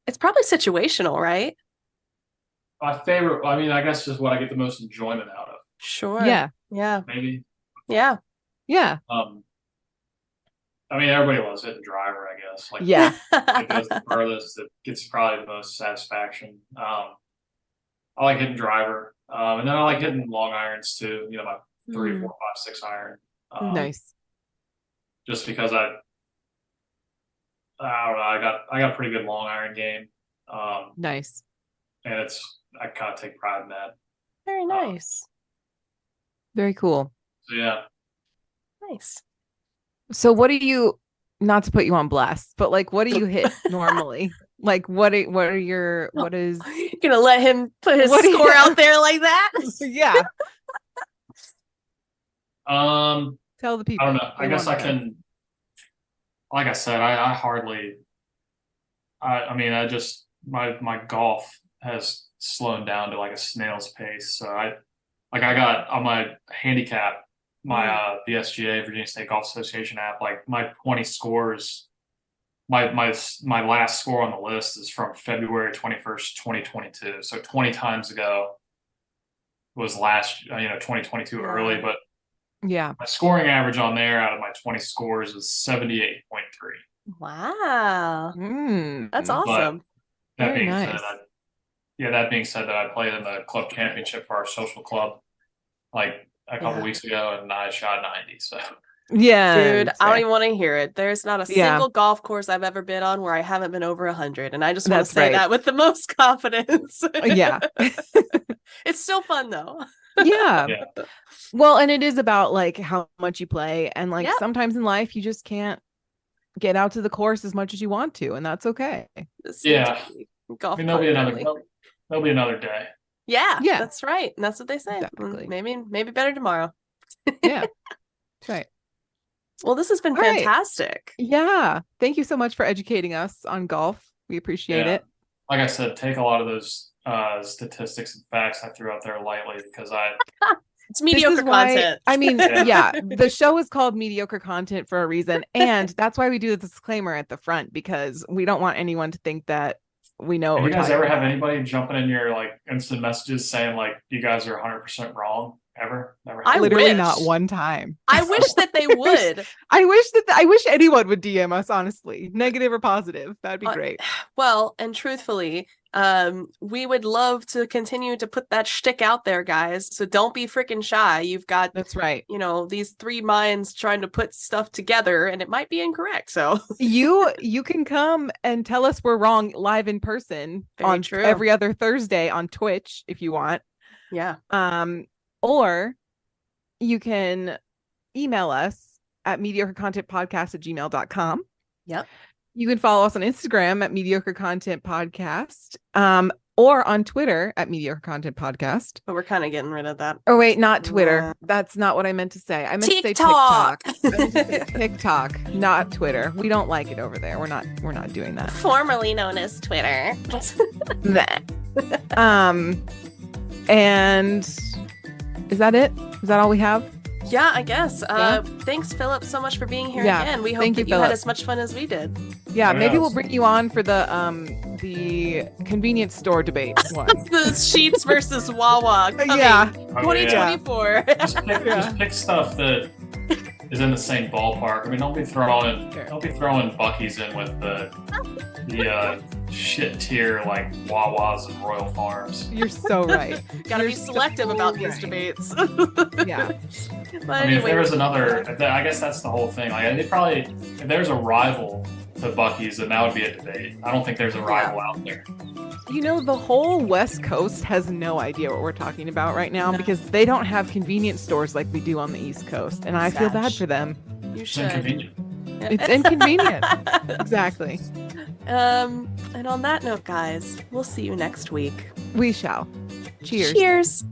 it's probably situational, right? My favorite, I mean, I guess just what I get the most enjoyment out of. Sure. Yeah. Maybe. Yeah. I mean, everybody loves hitting driver, I guess. Like, it goes the furthest. It gets probably the most satisfaction. I like hitting driver, and then I like hitting long irons too. My 3, 4, 5, 6 iron. Nice. Just because I don't know, I got a pretty good long iron game. Nice. And I kind of take pride in that. Very nice. Very cool. So yeah. Nice. So what do you, not to put you on blast, but like, what do you hit normally? Like, what is you're gonna let him put his score out there like that? Yeah. Tell the people. I don't know. I guess I can, like I said, I hardly, I mean, I just, my golf has slowed down to like a snail's pace. So I got on my handicap, my the SGA, Virginia State Golf Association app, like my 20 scores, my last score on the list is from February 21st, 2022. So 20 times ago was last 2022 early, but my scoring average on there out of my 20 scores is 78.3. Wow. That's awesome. That being said, that being said, that I played in the club championship for our social club like a couple weeks ago, and I shot 90. So dude, I don't even want to hear it. There's not a single golf course I've ever been on where I haven't been over 100, and I just want to say that with the most confidence. It's still fun though. Well, and it is about like how much you play, and like sometimes in life you just can't get out to the course as much as you want to, and that's okay. Golf. I mean, there'll be another day. Yeah, that's right. And that's what they say. Exactly. Maybe better tomorrow. Yeah. That's right. Well, this has been All right. fantastic. Yeah. Thank you so much for educating us on golf. We appreciate it. Like I said, take a lot of those statistics and facts I threw out there lightly because it's mediocre content. I mean, yeah, the show is called Mediocre Content for a reason. And that's why we do the disclaimer at the front, because we don't want anyone to think that we know. Have you guys ever have anybody jumping in your like instant messages saying like you guys are 100% wrong? Ever? Never. I literally wish. Not one time. I wish that they would. I wish anyone would DM us, honestly, negative or positive. That'd be great. Well, and truthfully, we would love to continue to put that shtick out there, guys. So don't be freaking shy. You've got, that's right. You know, these three minds trying to put stuff together, and it might be incorrect. So you can come and tell us we're wrong live in person on every other Thursday on Twitch if you want. Yeah. Or you can email us at mediocrecontentpodcast@gmail.com. Yep. You can follow us on Instagram at Mediocre Content Podcast, or on Twitter at Mediocre Content Podcast. But we're kind of getting rid of that. Oh, wait, not Twitter. That's not what I meant to say. I meant to say TikTok. I meant to say TikTok, not Twitter. We don't like it over there. We're not doing that. Formerly known as Twitter. And is that it? Is that all we have? Yeah, I guess. Thanks, Philip, so much for being here again. We hope that you had as much fun as we did. Yeah, maybe we'll bring you on for the convenience store debate one. The Sheetz versus Wawa coming 2024. Just pick stuff that is in the same ballpark. I mean, don't be throwing Buc-ee's in with the shit tier like Wawa's and Royal Farms. You're so right. Gotta be selective about these debates. Yeah. But I mean, if there was another, I guess that's the whole thing. Like, if there's a rival to Buc-ee's, then that would be a debate. I don't think there's a rival out there. You know, the whole West Coast has no idea what we're talking about right now because they don't have convenience stores like we do on the East Coast, and I feel bad for them. You should. It's inconvenient. It's inconvenient. Exactly. And on that note, guys, we'll see you next week. We shall. Cheers. Cheers.